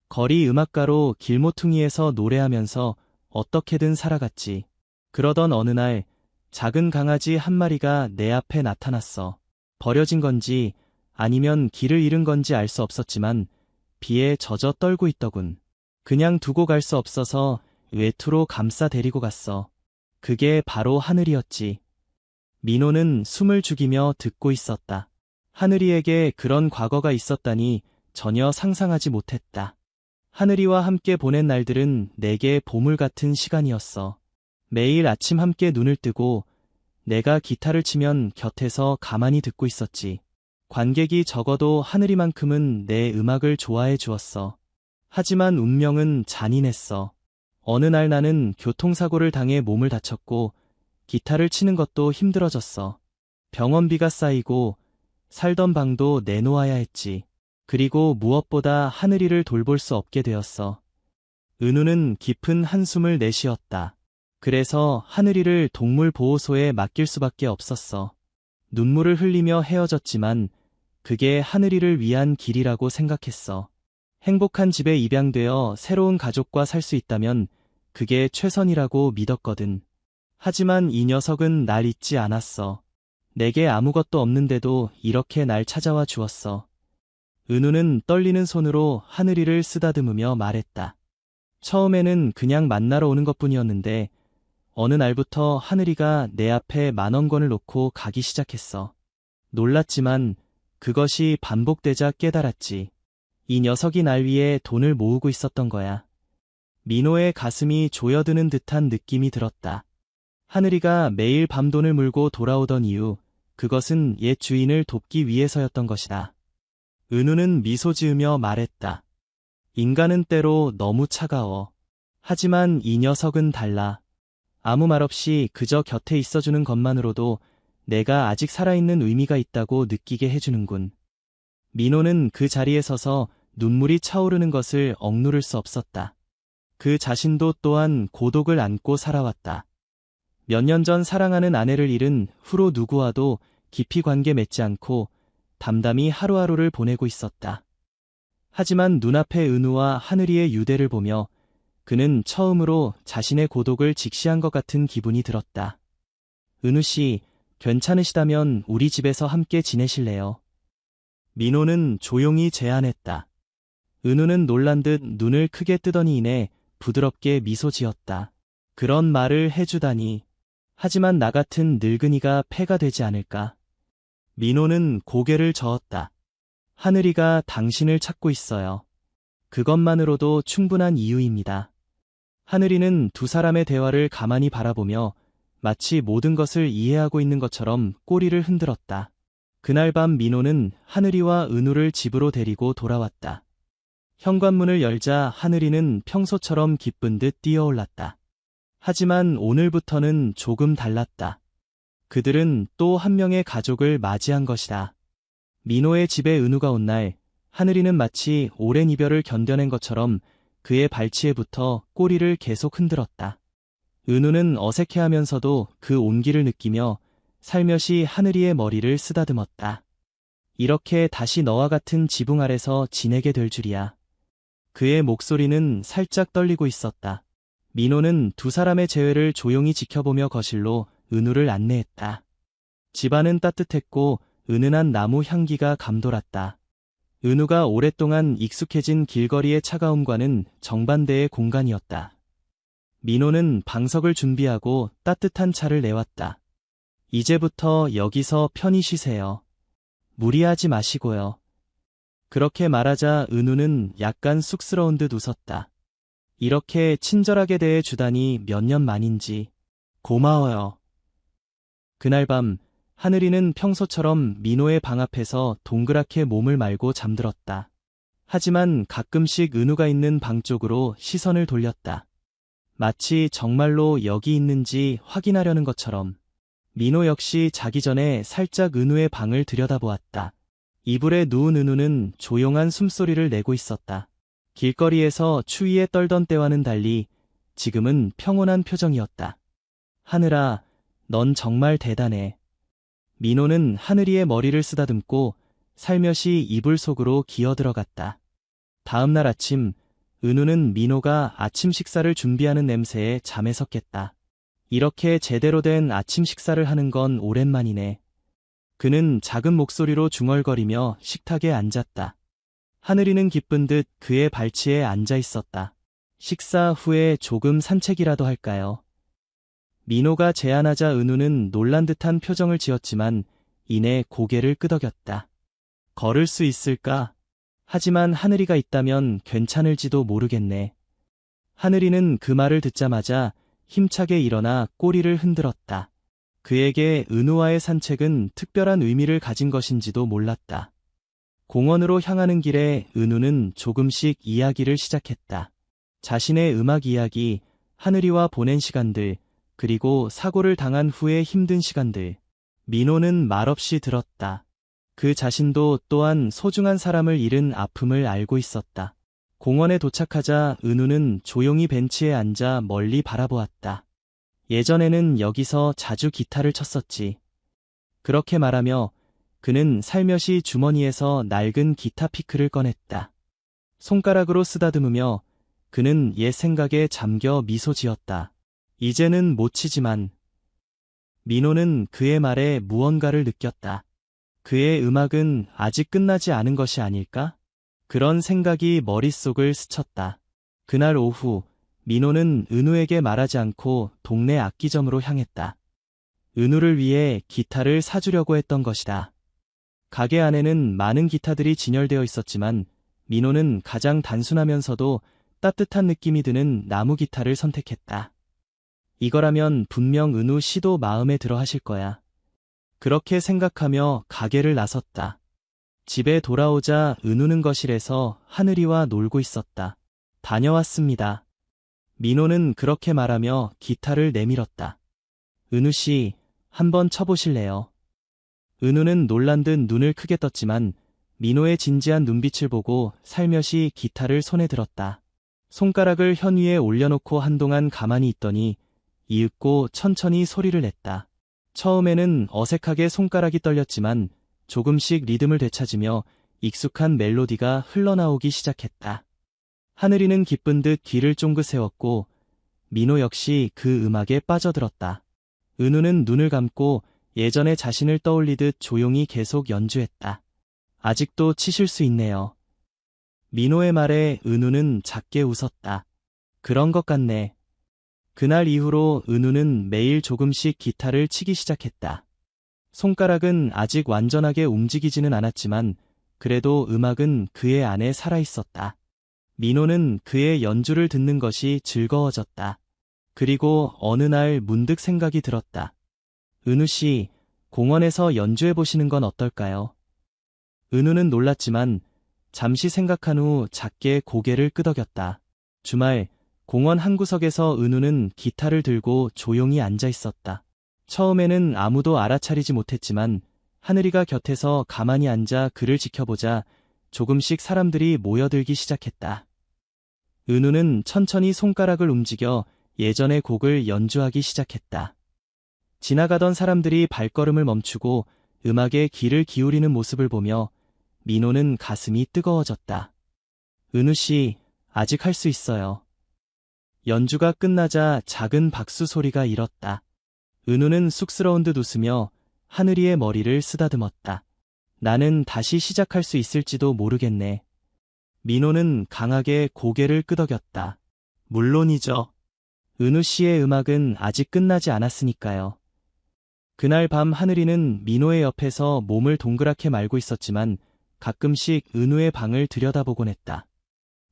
거리 음악가로 길모퉁이에서 노래하면서 어떻게든 살아갔지. 그러던 어느 날 작은 강아지 한 마리가 내 앞에 나타났어. 버려진 건지 아니면 길을 잃은 건지 알 수 없었지만 비에 젖어 떨고 있더군. 그냥 두고 갈 수 없어서 외투로 감싸 데리고 갔어. 그게 바로 하늘이었지. 민호는 숨을 죽이며 듣고 있었다. 하늘이에게 그런 과거가 있었다니 전혀 상상하지 못했다. 하늘이와 함께 보낸 날들은 내게 보물 같은 시간이었어. 매일 아침 함께 눈을 뜨고 내가 기타를 치면 곁에서 가만히 듣고 있었지. 관객이 적어도 하늘이만큼은 내 음악을 좋아해 주었어. 하지만 운명은 잔인했어. 어느 날 나는 교통사고를 당해 몸을 다쳤고 기타를 치는 것도 힘들어졌어. 병원비가 쌓이고 살던 방도 내놓아야 했지. 그리고 무엇보다 하늘이를 돌볼 수 없게 되었어. 은우는 깊은 한숨을 내쉬었다. 그래서 하늘이를 동물보호소에 맡길 수밖에 없었어. 눈물을 흘리며 헤어졌지만 그게 하늘이를 위한 길이라고 생각했어. 행복한 집에 입양되어 새로운 가족과 살 수 있다면 그게 최선이라고 믿었거든. 하지만 이 녀석은 날 잊지 않았어. 내게 아무것도 없는데도 이렇게 날 찾아와 주었어. 은우는 떨리는 손으로 하늘이를 쓰다듬으며 말했다. 처음에는 그냥 만나러 오는 것뿐이었는데 어느 날부터 하늘이가 내 앞에 10,000원을 놓고 가기 시작했어. 놀랐지만 그것이 반복되자 깨달았지. 이 녀석이 날 위해 돈을 모으고 있었던 거야. 민호의 가슴이 조여드는 듯한 느낌이 들었다. 하늘이가 매일 밤 돈을 물고 돌아오던 이유, 그것은 옛 주인을 돕기 위해서였던 것이다. 은우는 미소 지으며 말했다. 인간은 때로 너무 차가워. 하지만 이 녀석은 달라. 아무 말 없이 그저 곁에 있어주는 것만으로도 내가 아직 살아있는 의미가 있다고 느끼게 해주는군. 민호는 그 자리에 서서 눈물이 차오르는 것을 억누를 수 없었다. 그 자신도 또한 고독을 안고 살아왔다. 몇 년 전 사랑하는 아내를 잃은 후로 누구와도 깊이 관계 맺지 않고 담담히 하루하루를 보내고 있었다. 하지만 눈앞의 은우와 하늘이의 유대를 보며 그는 처음으로 자신의 고독을 직시한 것 같은 기분이 들었다. 은우 씨, 괜찮으시다면 우리 집에서 함께 지내실래요? 민호는 조용히 제안했다. 은우는 놀란 듯 눈을 크게 뜨더니 이내 부드럽게 미소 지었다. 그런 말을 해주다니. 하지만 나 같은 늙은이가 패가 되지 않을까? 민호는 고개를 저었다. 하늘이가 당신을 찾고 있어요. 그것만으로도 충분한 이유입니다. 하늘이는 두 사람의 대화를 가만히 바라보며 마치 모든 것을 이해하고 있는 것처럼 꼬리를 흔들었다. 그날 밤 민호는 하늘이와 은우를 집으로 데리고 돌아왔다. 현관문을 열자 하늘이는 평소처럼 기쁜 듯 뛰어올랐다. 하지만 오늘부터는 조금 달랐다. 그들은 또 한 명의 가족을 맞이한 것이다. 민호의 집에 은우가 온 날, 하늘이는 마치 오랜 이별을 견뎌낸 것처럼 그의 발치에 붙어 꼬리를 계속 흔들었다. 은우는 어색해하면서도 그 온기를 느끼며 살며시 하늘이의 머리를 쓰다듬었다. 이렇게 다시 너와 같은 지붕 아래서 지내게 될 줄이야. 그의 목소리는 살짝 떨리고 있었다. 민호는 두 사람의 재회를 조용히 지켜보며 거실로 은우를 안내했다. 집안은 따뜻했고 은은한 나무 향기가 감돌았다. 은우가 오랫동안 익숙해진 길거리의 차가움과는 정반대의 공간이었다. 민호는 방석을 준비하고 따뜻한 차를 내왔다. 이제부터 여기서 편히 쉬세요. 무리하지 마시고요. 그렇게 말하자 은우는 약간 쑥스러운 듯 웃었다. 이렇게 친절하게 대해 주다니 몇 년 만인지. 고마워요. 그날 밤 하늘이는 평소처럼 민호의 방 앞에서 동그랗게 몸을 말고 잠들었다. 하지만 가끔씩 은우가 있는 방 쪽으로 시선을 돌렸다. 마치 정말로 여기 있는지 확인하려는 것처럼. 민호 역시 자기 전에 살짝 은우의 방을 들여다보았다. 이불에 누운 은우는 조용한 숨소리를 내고 있었다. 길거리에서 추위에 떨던 때와는 달리 지금은 평온한 표정이었다. 하늘아, 넌 정말 대단해. 민호는 하늘이의 머리를 쓰다듬고 살며시 이불 속으로 기어들어갔다. 다음 날 아침, 은우는 민호가 아침 식사를 준비하는 냄새에 잠에서 깼다. 이렇게 제대로 된 아침 식사를 하는 건 오랜만이네. 그는 작은 목소리로 중얼거리며 식탁에 앉았다. 하늘이는 기쁜 듯 그의 발치에 앉아 있었다. 식사 후에 조금 산책이라도 할까요? 민호가 제안하자 은우는 놀란 듯한 표정을 지었지만 이내 고개를 끄덕였다. 걸을 수 있을까? 하지만 하늘이가 있다면 괜찮을지도 모르겠네. 하늘이는 그 말을 듣자마자 힘차게 일어나 꼬리를 흔들었다. 그에게 은우와의 산책은 특별한 의미를 가진 것인지도 몰랐다. 공원으로 향하는 길에 은우는 조금씩 이야기를 시작했다. 자신의 음악 이야기, 하늘이와 보낸 시간들, 그리고 사고를 당한 후의 힘든 시간들. 민호는 말없이 들었다. 그 자신도 또한 소중한 사람을 잃은 아픔을 알고 있었다. 공원에 도착하자 은우는 조용히 벤치에 앉아 멀리 바라보았다. 예전에는 여기서 자주 기타를 쳤었지. 그렇게 말하며 그는 살며시 주머니에서 낡은 기타 피크를 꺼냈다. 손가락으로 쓰다듬으며 그는 옛 생각에 잠겨 미소 지었다. 이제는 못 치지만. 민호는 그의 말에 무언가를 느꼈다. 그의 음악은 아직 끝나지 않은 것이 아닐까? 그런 생각이 머릿속을 스쳤다. 그날 오후, 민호는 은우에게 말하지 않고 동네 악기점으로 향했다. 은우를 위해 기타를 사주려고 했던 것이다. 가게 안에는 많은 기타들이 진열되어 있었지만 민호는 가장 단순하면서도 따뜻한 느낌이 드는 나무 기타를 선택했다. 이거라면 분명 은우 씨도 마음에 들어 하실 거야. 그렇게 생각하며 가게를 나섰다. 집에 돌아오자 은우는 거실에서 하늘이와 놀고 있었다. 다녀왔습니다. 민호는 그렇게 말하며 기타를 내밀었다. 은우 씨, 한번 쳐보실래요? 은우는 놀란 듯 눈을 크게 떴지만 민호의 진지한 눈빛을 보고 살며시 기타를 손에 들었다. 손가락을 현 위에 올려놓고 한동안 가만히 있더니 이윽고 천천히 소리를 냈다. 처음에는 어색하게 손가락이 떨렸지만 조금씩 리듬을 되찾으며 익숙한 멜로디가 흘러나오기 시작했다. 하늘이는 기쁜 듯 귀를 쫑긋 세웠고 민호 역시 그 음악에 빠져들었다. 은우는 눈을 감고 예전의 자신을 떠올리듯 조용히 계속 연주했다. 아직도 치실 수 있네요. 민호의 말에 은우는 작게 웃었다. 그런 것 같네. 그날 이후로 은우는 매일 조금씩 기타를 치기 시작했다. 손가락은 아직 완전하게 움직이지는 않았지만 그래도 음악은 그의 안에 살아있었다. 민호는 그의 연주를 듣는 것이 즐거워졌다. 그리고 어느 날 문득 생각이 들었다. 은우 씨, 공원에서 연주해 보시는 건 어떨까요? 은우는 놀랐지만 잠시 생각한 후 작게 고개를 끄덕였다. 주말, 공원 한 구석에서 은우는 기타를 들고 조용히 앉아 있었다. 처음에는 아무도 알아차리지 못했지만 하늘이가 곁에서 가만히 앉아 그를 지켜보자 조금씩 사람들이 모여들기 시작했다. 은우는 천천히 손가락을 움직여 예전의 곡을 연주하기 시작했다. 지나가던 사람들이 발걸음을 멈추고 음악에 귀를 기울이는 모습을 보며 민호는 가슴이 뜨거워졌다. 은우 씨, 아직 할 수 있어요. 연주가 끝나자 작은 박수 소리가 일었다. 은우는 쑥스러운 듯 웃으며 하늘이의 머리를 쓰다듬었다. 나는 다시 시작할 수 있을지도 모르겠네. 민호는 강하게 고개를 끄덕였다. 물론이죠. 은우 씨의 음악은 아직 끝나지 않았으니까요. 그날 밤 하늘이는 민호의 옆에서 몸을 동그랗게 말고 있었지만 가끔씩 은우의 방을 들여다보곤 했다.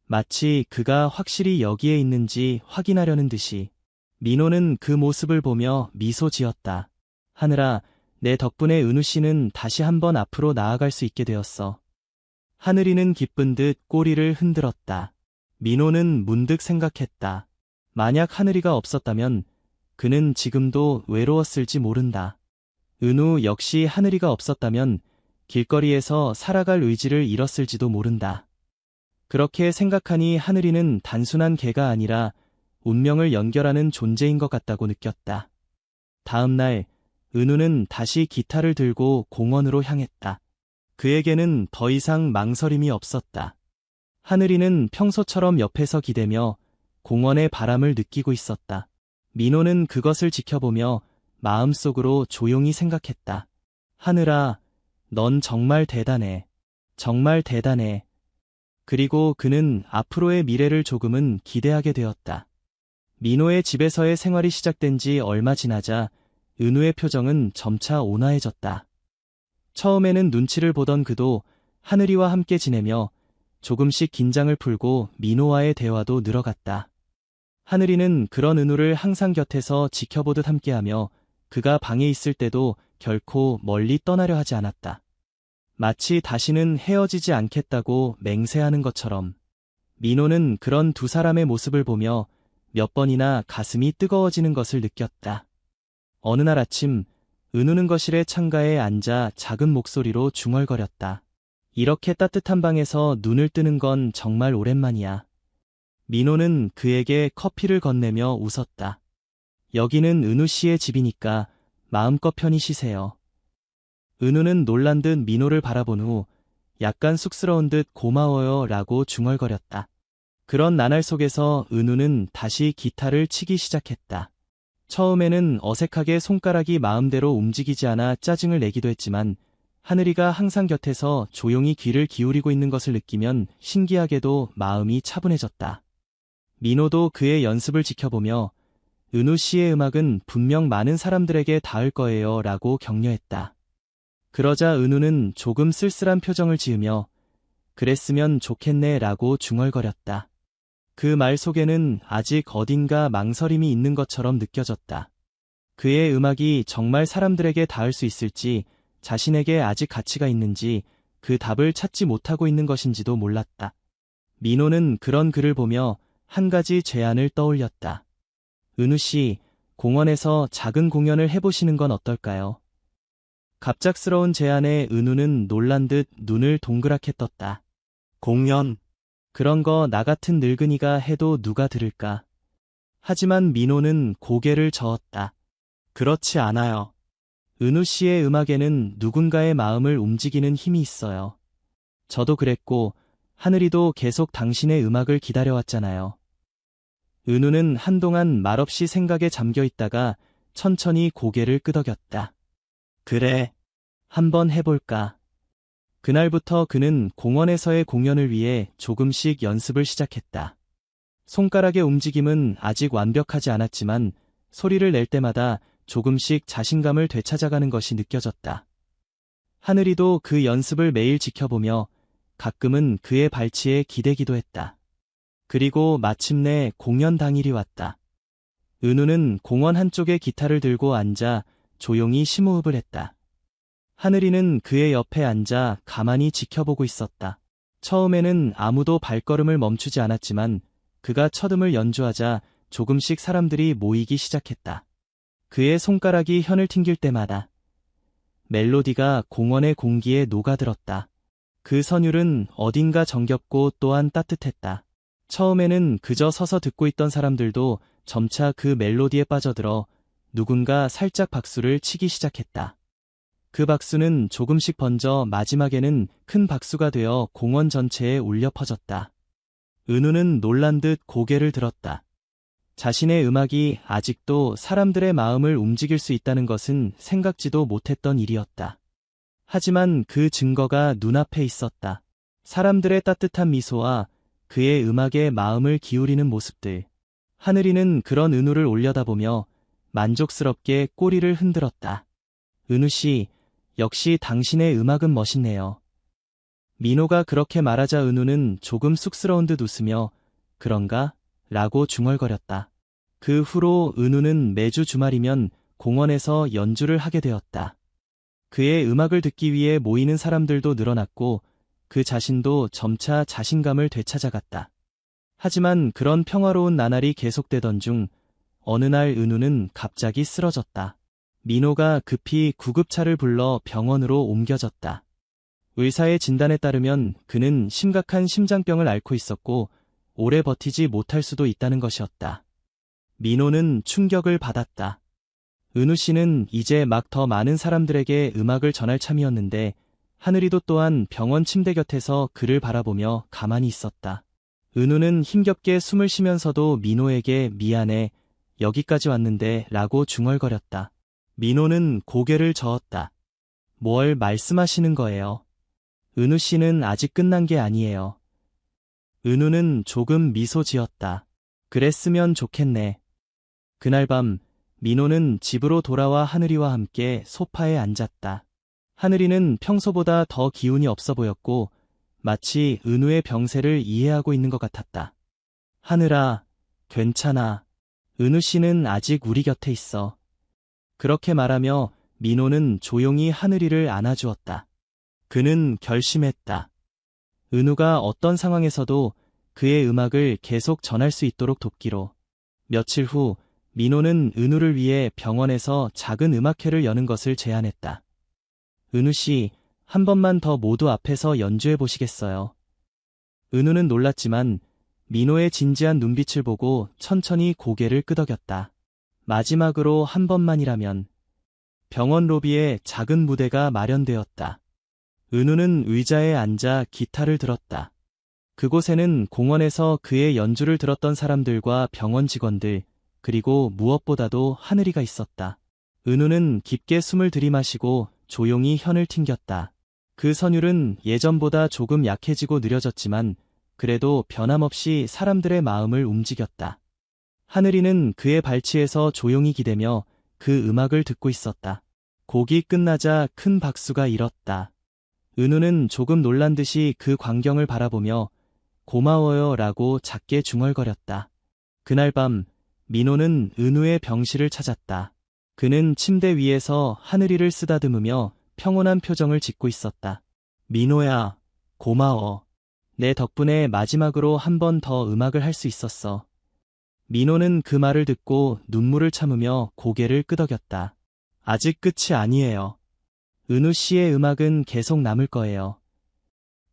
마치 그가 확실히 여기에 있는지 확인하려는 듯이. 민호는 그 모습을 보며 미소 지었다. 하늘아, 내 덕분에 은우 씨는 다시 한번 앞으로 나아갈 수 있게 되었어. 하늘이는 기쁜 듯 꼬리를 흔들었다. 민호는 문득 생각했다. 만약 하늘이가 없었다면 그는 지금도 외로웠을지 모른다. 은우 역시 하늘이가 없었다면 길거리에서 살아갈 의지를 잃었을지도 모른다. 그렇게 생각하니 하늘이는 단순한 개가 아니라 운명을 연결하는 존재인 것 같다고 느꼈다. 다음 날, 은우는 다시 기타를 들고 공원으로 향했다. 그에게는 더 이상 망설임이 없었다. 하늘이는 평소처럼 옆에서 기대며 공원의 바람을 느끼고 있었다. 민호는 그것을 지켜보며 마음속으로 조용히 생각했다. 하늘아, 넌 정말 대단해. 정말 대단해. 그리고 그는 앞으로의 미래를 조금은 기대하게 되었다. 민호의 집에서의 생활이 시작된 지 얼마 지나자 은우의 표정은 점차 온화해졌다. 처음에는 눈치를 보던 그도 하늘이와 함께 지내며 조금씩 긴장을 풀고 민호와의 대화도 늘어갔다. 하늘이는 그런 은우를 항상 곁에서 지켜보듯 함께하며 그가 방에 있을 때도 결코 멀리 떠나려 하지 않았다. 마치 다시는 헤어지지 않겠다고 맹세하는 것처럼. 민호는 그런 두 사람의 모습을 보며 몇 번이나 가슴이 뜨거워지는 것을 느꼈다. 어느 날 아침, 은우는 거실의 창가에 앉아 작은 목소리로 중얼거렸다. 이렇게 따뜻한 방에서 눈을 뜨는 건 정말 오랜만이야. 민호는 그에게 커피를 건네며 웃었다. 여기는 은우 씨의 집이니까 마음껏 편히 쉬세요. 은우는 놀란 듯 민호를 바라본 후 약간 쑥스러운 듯 고마워요 라고 중얼거렸다. 그런 나날 속에서 은우는 다시 기타를 치기 시작했다. 처음에는 어색하게 손가락이 마음대로 움직이지 않아 짜증을 내기도 했지만 하늘이가 항상 곁에서 조용히 귀를 기울이고 있는 것을 느끼면 신기하게도 마음이 차분해졌다. 민호도 그의 연습을 지켜보며 은우 씨의 음악은 분명 많은 사람들에게 닿을 거예요 라고 격려했다. 그러자 은우는 조금 쓸쓸한 표정을 지으며 그랬으면 좋겠네 라고 중얼거렸다. 그 말 속에는 아직 어딘가 망설임이 있는 것처럼 느껴졌다. 그의 음악이 정말 사람들에게 닿을 수 있을지, 자신에게 아직 가치가 있는지 그 답을 찾지 못하고 있는 것인지도 몰랐다. 민호는 그런 그를 보며 한 가지 제안을 떠올렸다. 은우 씨, 공원에서 작은 공연을 해보시는 건 어떨까요? 갑작스러운 제안에 은우는 놀란 듯 눈을 동그랗게 떴다. 공연? 그런 거 나 같은 늙은이가 해도 누가 들을까? 하지만 민호는 고개를 저었다. 그렇지 않아요. 은우 씨의 음악에는 누군가의 마음을 움직이는 힘이 있어요. 저도 그랬고 하늘이도 계속 당신의 음악을 기다려왔잖아요. 은우는 한동안 말없이 생각에 잠겨 있다가 천천히 고개를 끄덕였다. 그래, 한번 해볼까? 그날부터 그는 공원에서의 공연을 위해 조금씩 연습을 시작했다. 손가락의 움직임은 아직 완벽하지 않았지만 소리를 낼 때마다 조금씩 자신감을 되찾아가는 것이 느껴졌다. 하늘이도 그 연습을 매일 지켜보며 가끔은 그의 발치에 기대기도 했다. 그리고 마침내 공연 당일이 왔다. 은우는 공원 한쪽에 기타를 들고 앉아 조용히 심호흡을 했다. 하늘이는 그의 옆에 앉아 가만히 지켜보고 있었다. 처음에는 아무도 발걸음을 멈추지 않았지만 그가 첫음을 연주하자 조금씩 사람들이 모이기 시작했다. 그의 손가락이 현을 튕길 때마다 멜로디가 공원의 공기에 녹아들었다. 그 선율은 어딘가 정겹고 또한 따뜻했다. 처음에는 그저 서서 듣고 있던 사람들도 점차 그 멜로디에 빠져들어 누군가 살짝 박수를 치기 시작했다. 그 박수는 조금씩 번져 마지막에는 큰 박수가 되어 공원 전체에 울려 퍼졌다. 은우는 놀란 듯 고개를 들었다. 자신의 음악이 아직도 사람들의 마음을 움직일 수 있다는 것은 생각지도 못했던 일이었다. 하지만 그 증거가 눈앞에 있었다. 사람들의 따뜻한 미소와 그의 음악에 마음을 기울이는 모습들. 하늘이는 그런 은우를 올려다보며 만족스럽게 꼬리를 흔들었다. 은우 씨, 역시 당신의 음악은 멋있네요. 민호가 그렇게 말하자 은우는 조금 쑥스러운 듯 웃으며 그런가? 라고 중얼거렸다. 그 후로 은우는 매주 주말이면 공원에서 연주를 하게 되었다. 그의 음악을 듣기 위해 모이는 사람들도 늘어났고 그 자신도 점차 자신감을 되찾아갔다. 하지만 그런 평화로운 나날이 계속되던 중 어느 날 은우는 갑자기 쓰러졌다. 민호가 급히 구급차를 불러 병원으로 옮겨졌다. 의사의 진단에 따르면 그는 심각한 심장병을 앓고 있었고 오래 버티지 못할 수도 있다는 것이었다. 민호는 충격을 받았다. 은우 씨는 이제 막 더 많은 사람들에게 음악을 전할 참이었는데 하늘이도 또한 병원 침대 곁에서 그를 바라보며 가만히 있었다. 은우는 힘겹게 숨을 쉬면서도 민호에게 미안해, 여기까지 왔는데 라고 중얼거렸다. 민호는 고개를 저었다. 뭘 말씀하시는 거예요? 은우 씨는 아직 끝난 게 아니에요. 은우는 조금 미소 지었다. 그랬으면 좋겠네. 그날 밤 민호는 집으로 돌아와 하늘이와 함께 소파에 앉았다. 하늘이는 평소보다 더 기운이 없어 보였고 마치 은우의 병세를 이해하고 있는 것 같았다. 하늘아, 괜찮아. 은우 씨는 아직 우리 곁에 있어. 그렇게 말하며 민호는 조용히 하늘이를 안아주었다. 그는 결심했다. 은우가 어떤 상황에서도 그의 음악을 계속 전할 수 있도록 돕기로. 며칠 후 민호는 은우를 위해 병원에서 작은 음악회를 여는 것을 제안했다. 은우 씨, 한 번만 더 모두 앞에서 연주해 보시겠어요? 은우는 놀랐지만 민호의 진지한 눈빛을 보고 천천히 고개를 끄덕였다. 마지막으로 한 번만이라면. 병원 로비에 작은 무대가 마련되었다. 은우는 의자에 앉아 기타를 들었다. 그곳에는 공원에서 그의 연주를 들었던 사람들과 병원 직원들, 그리고 무엇보다도 하늘이가 있었다. 은우는 깊게 숨을 들이마시고 조용히 현을 튕겼다. 그 선율은 예전보다 조금 약해지고 느려졌지만 그래도 변함없이 사람들의 마음을 움직였다. 하늘이는 그의 발치에서 조용히 기대며 그 음악을 듣고 있었다. 곡이 끝나자 큰 박수가 일었다. 은우는 조금 놀란 듯이 그 광경을 바라보며 고마워요 라고 작게 중얼거렸다. 그날 밤 민호는 은우의 병실을 찾았다. 그는 침대 위에서 하늘이를 쓰다듬으며 평온한 표정을 짓고 있었다. 민호야, 고마워. 내 덕분에 마지막으로 한 번 더 음악을 할 수 있었어. 민호는 그 말을 듣고 눈물을 참으며 고개를 끄덕였다. 아직 끝이 아니에요. 은우 씨의 음악은 계속 남을 거예요.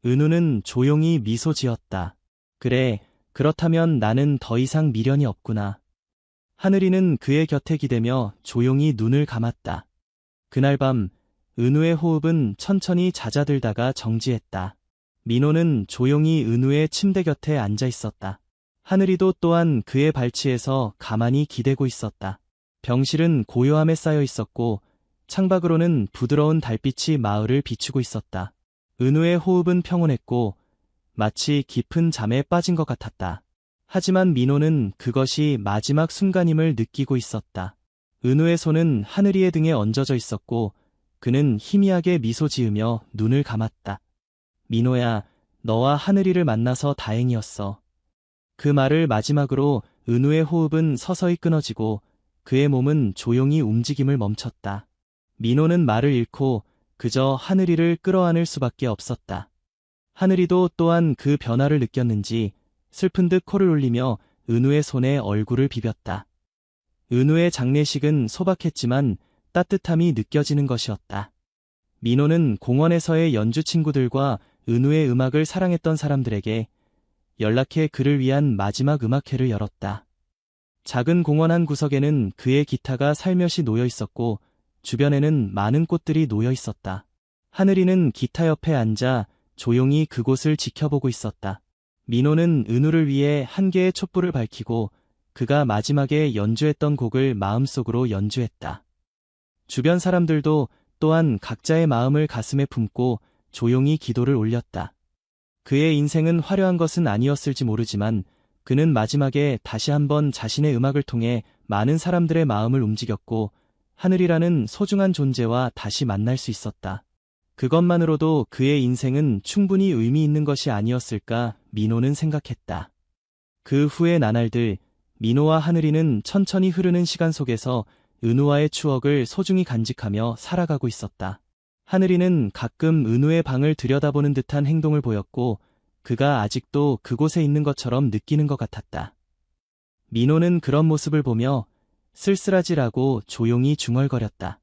은우는 조용히 미소 지었다. 그래, 그렇다면 나는 더 이상 미련이 없구나. 하늘이는 그의 곁에 기대며 조용히 눈을 감았다. 그날 밤 은우의 호흡은 천천히 잦아들다가 정지했다. 민호는 조용히 은우의 침대 곁에 앉아 있었다. 하늘이도 또한 그의 발치에서 가만히 기대고 있었다. 병실은 고요함에 쌓여 있었고 창밖으로는 부드러운 달빛이 마을을 비추고 있었다. 은우의 호흡은 평온했고 마치 깊은 잠에 빠진 것 같았다. 하지만 민호는 그것이 마지막 순간임을 느끼고 있었다. 은우의 손은 하늘이의 등에 얹어져 있었고 그는 희미하게 미소 지으며 눈을 감았다. 민호야, 너와 하늘이를 만나서 다행이었어. 그 말을 마지막으로 은우의 호흡은 서서히 끊어지고 그의 몸은 조용히 움직임을 멈췄다. 민호는 말을 잃고 그저 하늘이를 끌어안을 수밖에 없었다. 하늘이도 또한 그 변화를 느꼈는지 슬픈 듯 코를 울리며 은우의 손에 얼굴을 비볐다. 은우의 장례식은 소박했지만 따뜻함이 느껴지는 것이었다. 민호는 공원에서의 연주 친구들과 은우의 음악을 사랑했던 사람들에게 연락해 그를 위한 마지막 음악회를 열었다. 작은 공원 한 구석에는 그의 기타가 살며시 놓여 있었고 주변에는 많은 꽃들이 놓여 있었다. 하늘이는 기타 옆에 앉아 조용히 그곳을 지켜보고 있었다. 민호는 은우를 위해 한 개의 촛불을 밝히고 그가 마지막에 연주했던 곡을 마음속으로 연주했다. 주변 사람들도 또한 각자의 마음을 가슴에 품고 조용히 기도를 올렸다. 그의 인생은 화려한 것은 아니었을지 모르지만 그는 마지막에 다시 한번 자신의 음악을 통해 많은 사람들의 마음을 움직였고 하늘이라는 소중한 존재와 다시 만날 수 있었다. 그것만으로도 그의 인생은 충분히 의미 있는 것이 아니었을까 민호는 생각했다. 그 후의 나날들, 민호와 하늘이는 천천히 흐르는 시간 속에서 은우와의 추억을 소중히 간직하며 살아가고 있었다. 하늘이는 가끔 은우의 방을 들여다보는 듯한 행동을 보였고 그가 아직도 그곳에 있는 것처럼 느끼는 것 같았다. 민호는 그런 모습을 보며 쓸쓸하지라고 조용히 중얼거렸다.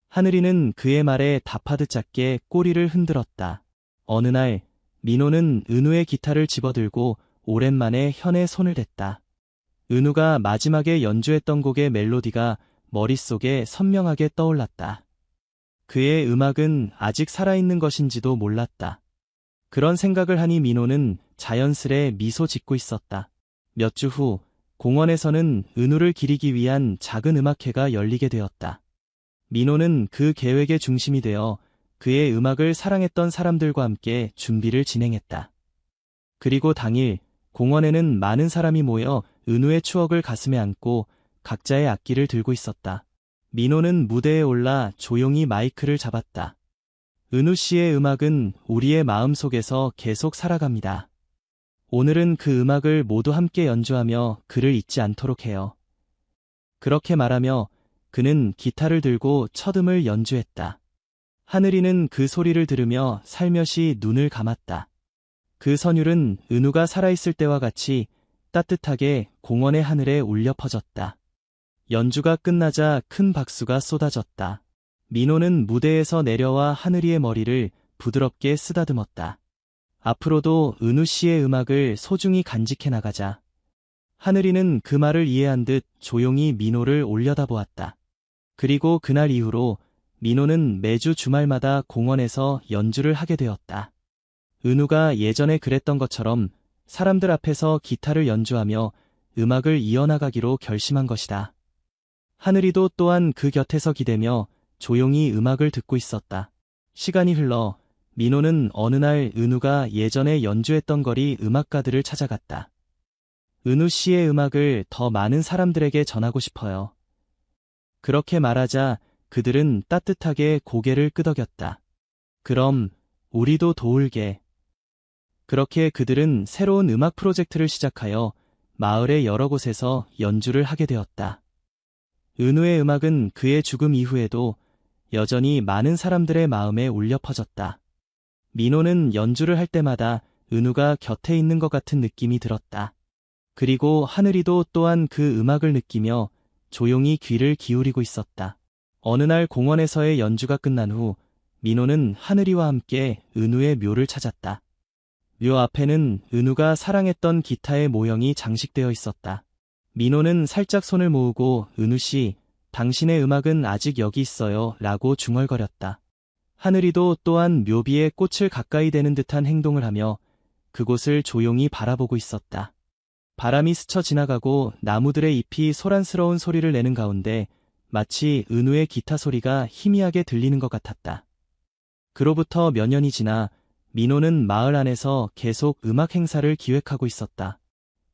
하늘이는 그의 말에 답하듯 작게 꼬리를 흔들었다. 어느 날 민호는 은우의 기타를 집어들고 오랜만에 현의 손을 댔다. 은우가 마지막에 연주했던 곡의 멜로디가 머릿속에 선명하게 떠올랐다. 그의 음악은 아직 살아있는 것인지도 몰랐다. 그런 생각을 하니 민호는 자연스레 미소 짓고 있었다. 몇 주 후 공원에서는 은우를 기리기 위한 작은 음악회가 열리게 되었다. 민호는 그 계획의 중심이 되어 그의 음악을 사랑했던 사람들과 함께 준비를 진행했다. 그리고 당일 공원에는 많은 사람이 모여 은우의 추억을 가슴에 안고 각자의 악기를 들고 있었다. 민호는 무대에 올라 조용히 마이크를 잡았다. 은우 씨의 음악은 우리의 마음속에서 계속 살아갑니다. 오늘은 그 음악을 모두 함께 연주하며 그를 잊지 않도록 해요. 그렇게 말하며 그는 기타를 들고 첫 음을 연주했다. 하늘이는 그 소리를 들으며 살며시 눈을 감았다. 그 선율은 은우가 살아있을 때와 같이 따뜻하게 공원의 하늘에 울려 퍼졌다. 연주가 끝나자 큰 박수가 쏟아졌다. 민호는 무대에서 내려와 하늘이의 머리를 부드럽게 쓰다듬었다. 앞으로도 은우 씨의 음악을 소중히 간직해 나가자. 하늘이는 그 말을 이해한 듯 조용히 민호를 올려다보았다. 그리고 그날 이후로 민호는 매주 주말마다 공원에서 연주를 하게 되었다. 은우가 예전에 그랬던 것처럼 사람들 앞에서 기타를 연주하며 음악을 이어나가기로 결심한 것이다. 하늘이도 또한 그 곁에서 기대며 조용히 음악을 듣고 있었다. 시간이 흘러 민호는 어느 날 은우가 예전에 연주했던 거리 음악가들을 찾아갔다. 은우 씨의 음악을 더 많은 사람들에게 전하고 싶어요. 그렇게 말하자 그들은 따뜻하게 고개를 끄덕였다. 그럼 우리도 도울게. 그렇게 그들은 새로운 음악 프로젝트를 시작하여 마을의 여러 곳에서 연주를 하게 되었다. 은우의 음악은 그의 죽음 이후에도 여전히 많은 사람들의 마음에 울려 퍼졌다. 민호는 연주를 할 때마다 은우가 곁에 있는 것 같은 느낌이 들었다. 그리고 하늘이도 또한 그 음악을 느끼며 조용히 귀를 기울이고 있었다. 어느 날 공원에서의 연주가 끝난 후 민호는 하늘이와 함께 은우의 묘를 찾았다. 묘 앞에는 은우가 사랑했던 기타의 모형이 장식되어 있었다. 민호는 살짝 손을 모으고 은우 씨, 당신의 음악은 아직 여기 있어요 라고 중얼거렸다. 하늘이도 또한 묘비에 꽃을 가까이 대는 듯한 행동을 하며 그곳을 조용히 바라보고 있었다. 바람이 스쳐 지나가고 나무들의 잎이 소란스러운 소리를 내는 가운데 마치 은우의 기타 소리가 희미하게 들리는 것 같았다. 그로부터 몇 년이 지나 민호는 마을 안에서 계속 음악 행사를 기획하고 있었다.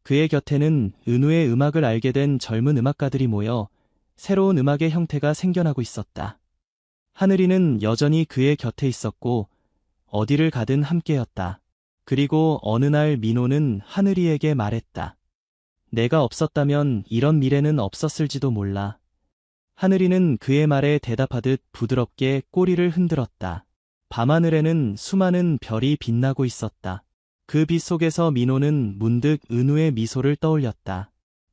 그의 곁에는 은우의 음악을 알게 된 젊은 음악가들이 모여 새로운 음악의 형태가 생겨나고 있었다. 하늘이는 여전히 그의 곁에 있었고 어디를 가든 함께였다. 그리고 어느 날 민호는 하늘이에게 말했다. 내가 없었다면 이런 미래는 없었을지도 몰라. 하늘이는 그의 말에 대답하듯 부드럽게 꼬리를 흔들었다. 밤하늘에는 수많은 별이 빛나고 있었다. 그 빛 속에서 민호는 문득 은우의 미소를 떠올렸다.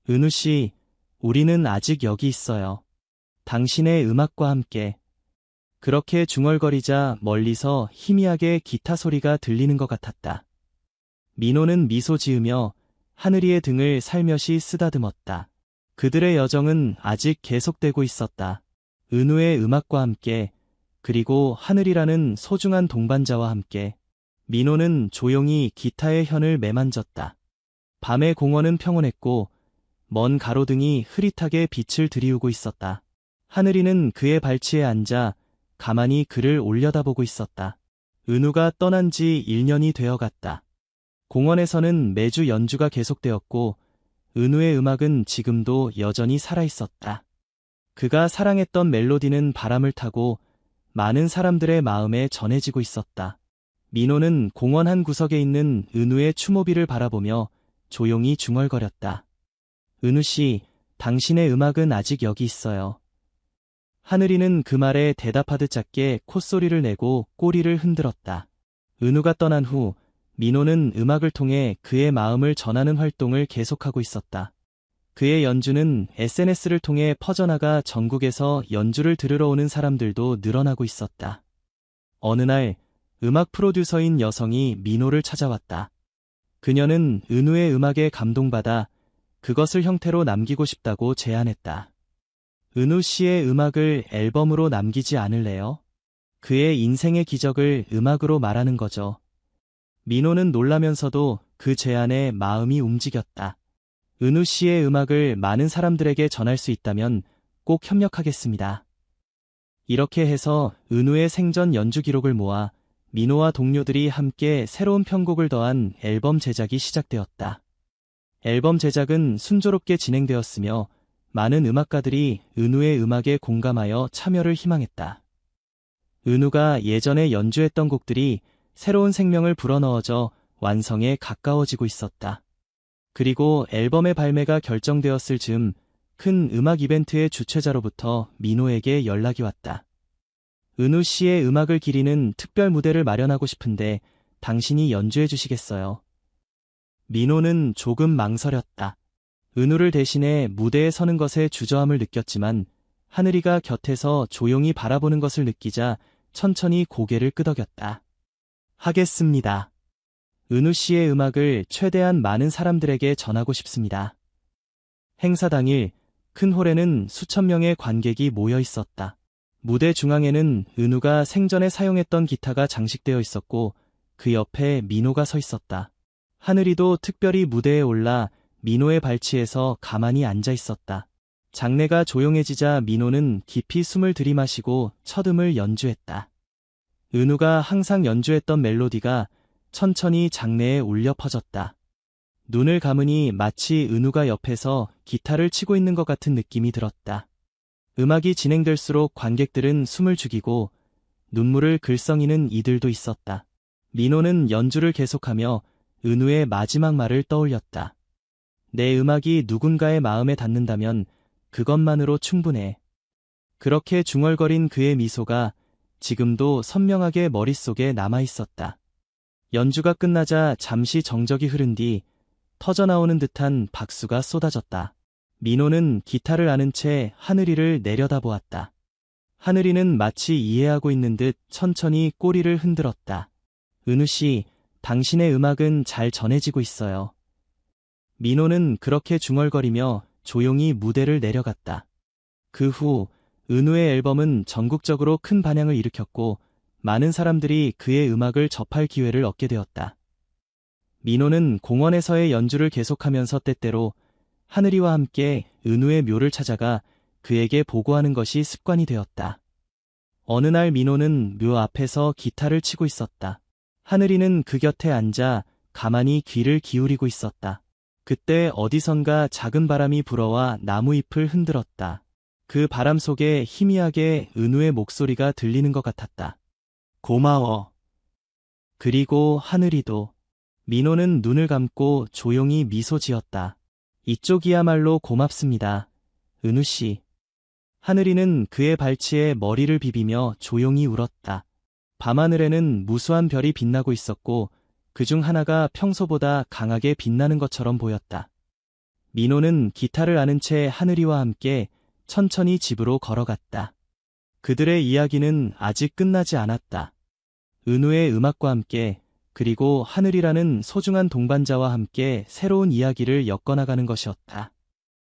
은우 씨, 우리는 아직 여기 있어요. 당신의 음악과 함께. 그렇게 중얼거리자 멀리서 희미하게 기타 소리가 들리는 것 같았다. 민호는 미소 지으며 하늘이의 등을 살며시 쓰다듬었다. 그들의 여정은 아직 계속되고 있었다. 은우의 음악과 함께, 그리고 하늘이라는 소중한 동반자와 함께. 민호는 조용히 기타의 현을 매만졌다. 밤의 공원은 평온했고 먼 가로등이 흐릿하게 빛을 들이우고 있었다. 하늘이는 그의 발치에 앉아 가만히 그를 올려다보고 있었다. 은우가 떠난 지 1년이 되어갔다. 공원에서는 매주 연주가 계속되었고 은우의 음악은 지금도 여전히 살아있었다. 그가 사랑했던 멜로디는 바람을 타고 많은 사람들의 마음에 전해지고 있었다. 민호는 공원 한 구석에 있는 은우의 추모비를 바라보며 조용히 중얼거렸다. 은우 씨, 당신의 음악은 아직 여기 있어요. 하늘이는 그 말에 대답하듯 작게 콧소리를 내고 꼬리를 흔들었다. 은우가 떠난 후 민호는 음악을 통해 그의 마음을 전하는 활동을 계속하고 있었다. 그의 연주는 SNS를 통해 퍼져나가 전국에서 연주를 들으러 오는 사람들도 늘어나고 있었다. 어느 날 음악 프로듀서인 여성이 민호를 찾아왔다. 그녀는 은우의 음악에 감동받아 그것을 형태로 남기고 싶다고 제안했다. 은우 씨의 음악을 앨범으로 남기지 않을래요? 그의 인생의 기적을 음악으로 말하는 거죠. 민호는 놀라면서도 그 제안에 마음이 움직였다. 은우 씨의 음악을 많은 사람들에게 전할 수 있다면 꼭 협력하겠습니다. 이렇게 해서 은우의 생전 연주 기록을 모아 민호와 동료들이 함께 새로운 편곡을 더한 앨범 제작이 시작되었다. 앨범 제작은 순조롭게 진행되었으며 많은 음악가들이 은우의 음악에 공감하여 참여를 희망했다. 은우가 예전에 연주했던 곡들이 새로운 생명을 불어넣어져 완성에 가까워지고 있었다. 그리고 앨범의 발매가 결정되었을 즈음 큰 음악 이벤트의 주최자로부터 민호에게 연락이 왔다. 은우 씨의 음악을 기리는 특별 무대를 마련하고 싶은데 당신이 연주해 주시겠어요? 민호는 조금 망설였다. 은우를 대신해 무대에 서는 것에 주저함을 느꼈지만 하늘이가 곁에서 조용히 바라보는 것을 느끼자 천천히 고개를 끄덕였다. 하겠습니다. 은우 씨의 음악을 최대한 많은 사람들에게 전하고 싶습니다. 행사 당일 큰 홀에는 수천 명의 관객이 모여 있었다. 무대 중앙에는 은우가 생전에 사용했던 기타가 장식되어 있었고 그 옆에 민호가 서 있었다. 하늘이도 특별히 무대에 올라 민호의 발치에서 가만히 앉아 있었다. 장내가 조용해지자 민호는 깊이 숨을 들이마시고 첫 음을 연주했다. 은우가 항상 연주했던 멜로디가 천천히 장내에 울려 퍼졌다. 눈을 감으니 마치 은우가 옆에서 기타를 치고 있는 것 같은 느낌이 들었다. 음악이 진행될수록 관객들은 숨을 죽이고 눈물을 글썽이는 이들도 있었다. 민호는 연주를 계속하며 은우의 마지막 말을 떠올렸다. 내 음악이 누군가의 마음에 닿는다면 그것만으로 충분해. 그렇게 중얼거린 그의 미소가 지금도 선명하게 머릿속에 남아있었다. 연주가 끝나자 잠시 정적이 흐른 뒤 터져나오는 듯한 박수가 쏟아졌다. 민호는 기타를 안은 채 하늘이를 내려다보았다. 하늘이는 마치 이해하고 있는 듯 천천히 꼬리를 흔들었다. 은우 씨, 당신의 음악은 잘 전해지고 있어요. 민호는 그렇게 중얼거리며 조용히 무대를 내려갔다. 그 후 은우의 앨범은 전국적으로 큰 반향을 일으켰고 많은 사람들이 그의 음악을 접할 기회를 얻게 되었다. 민호는 공원에서의 연주를 계속하면서 때때로 하늘이와 함께 은우의 묘를 찾아가 그에게 보고하는 것이 습관이 되었다. 어느 날 민호는 묘 앞에서 기타를 치고 있었다. 하늘이는 그 곁에 앉아 가만히 귀를 기울이고 있었다. 그때 어디선가 작은 바람이 불어와 나무잎을 흔들었다. 그 바람 속에 희미하게 은우의 목소리가 들리는 것 같았다. 고마워. 그리고 하늘이도. 민호는 눈을 감고 조용히 미소 지었다. 이쪽이야말로 고맙습니다. 은우 씨. 하늘이는 그의 발치에 머리를 비비며 조용히 울었다. 밤하늘에는 무수한 별이 빛나고 있었고 그중 하나가 평소보다 강하게 빛나는 것처럼 보였다. 민호는 기타를 안은 채 하늘이와 함께 천천히 집으로 걸어갔다. 그들의 이야기는 아직 끝나지 않았다. 은우의 음악과 함께 그리고 하늘이라는 소중한 동반자와 함께 새로운 이야기를 엮어나가는 것이었다.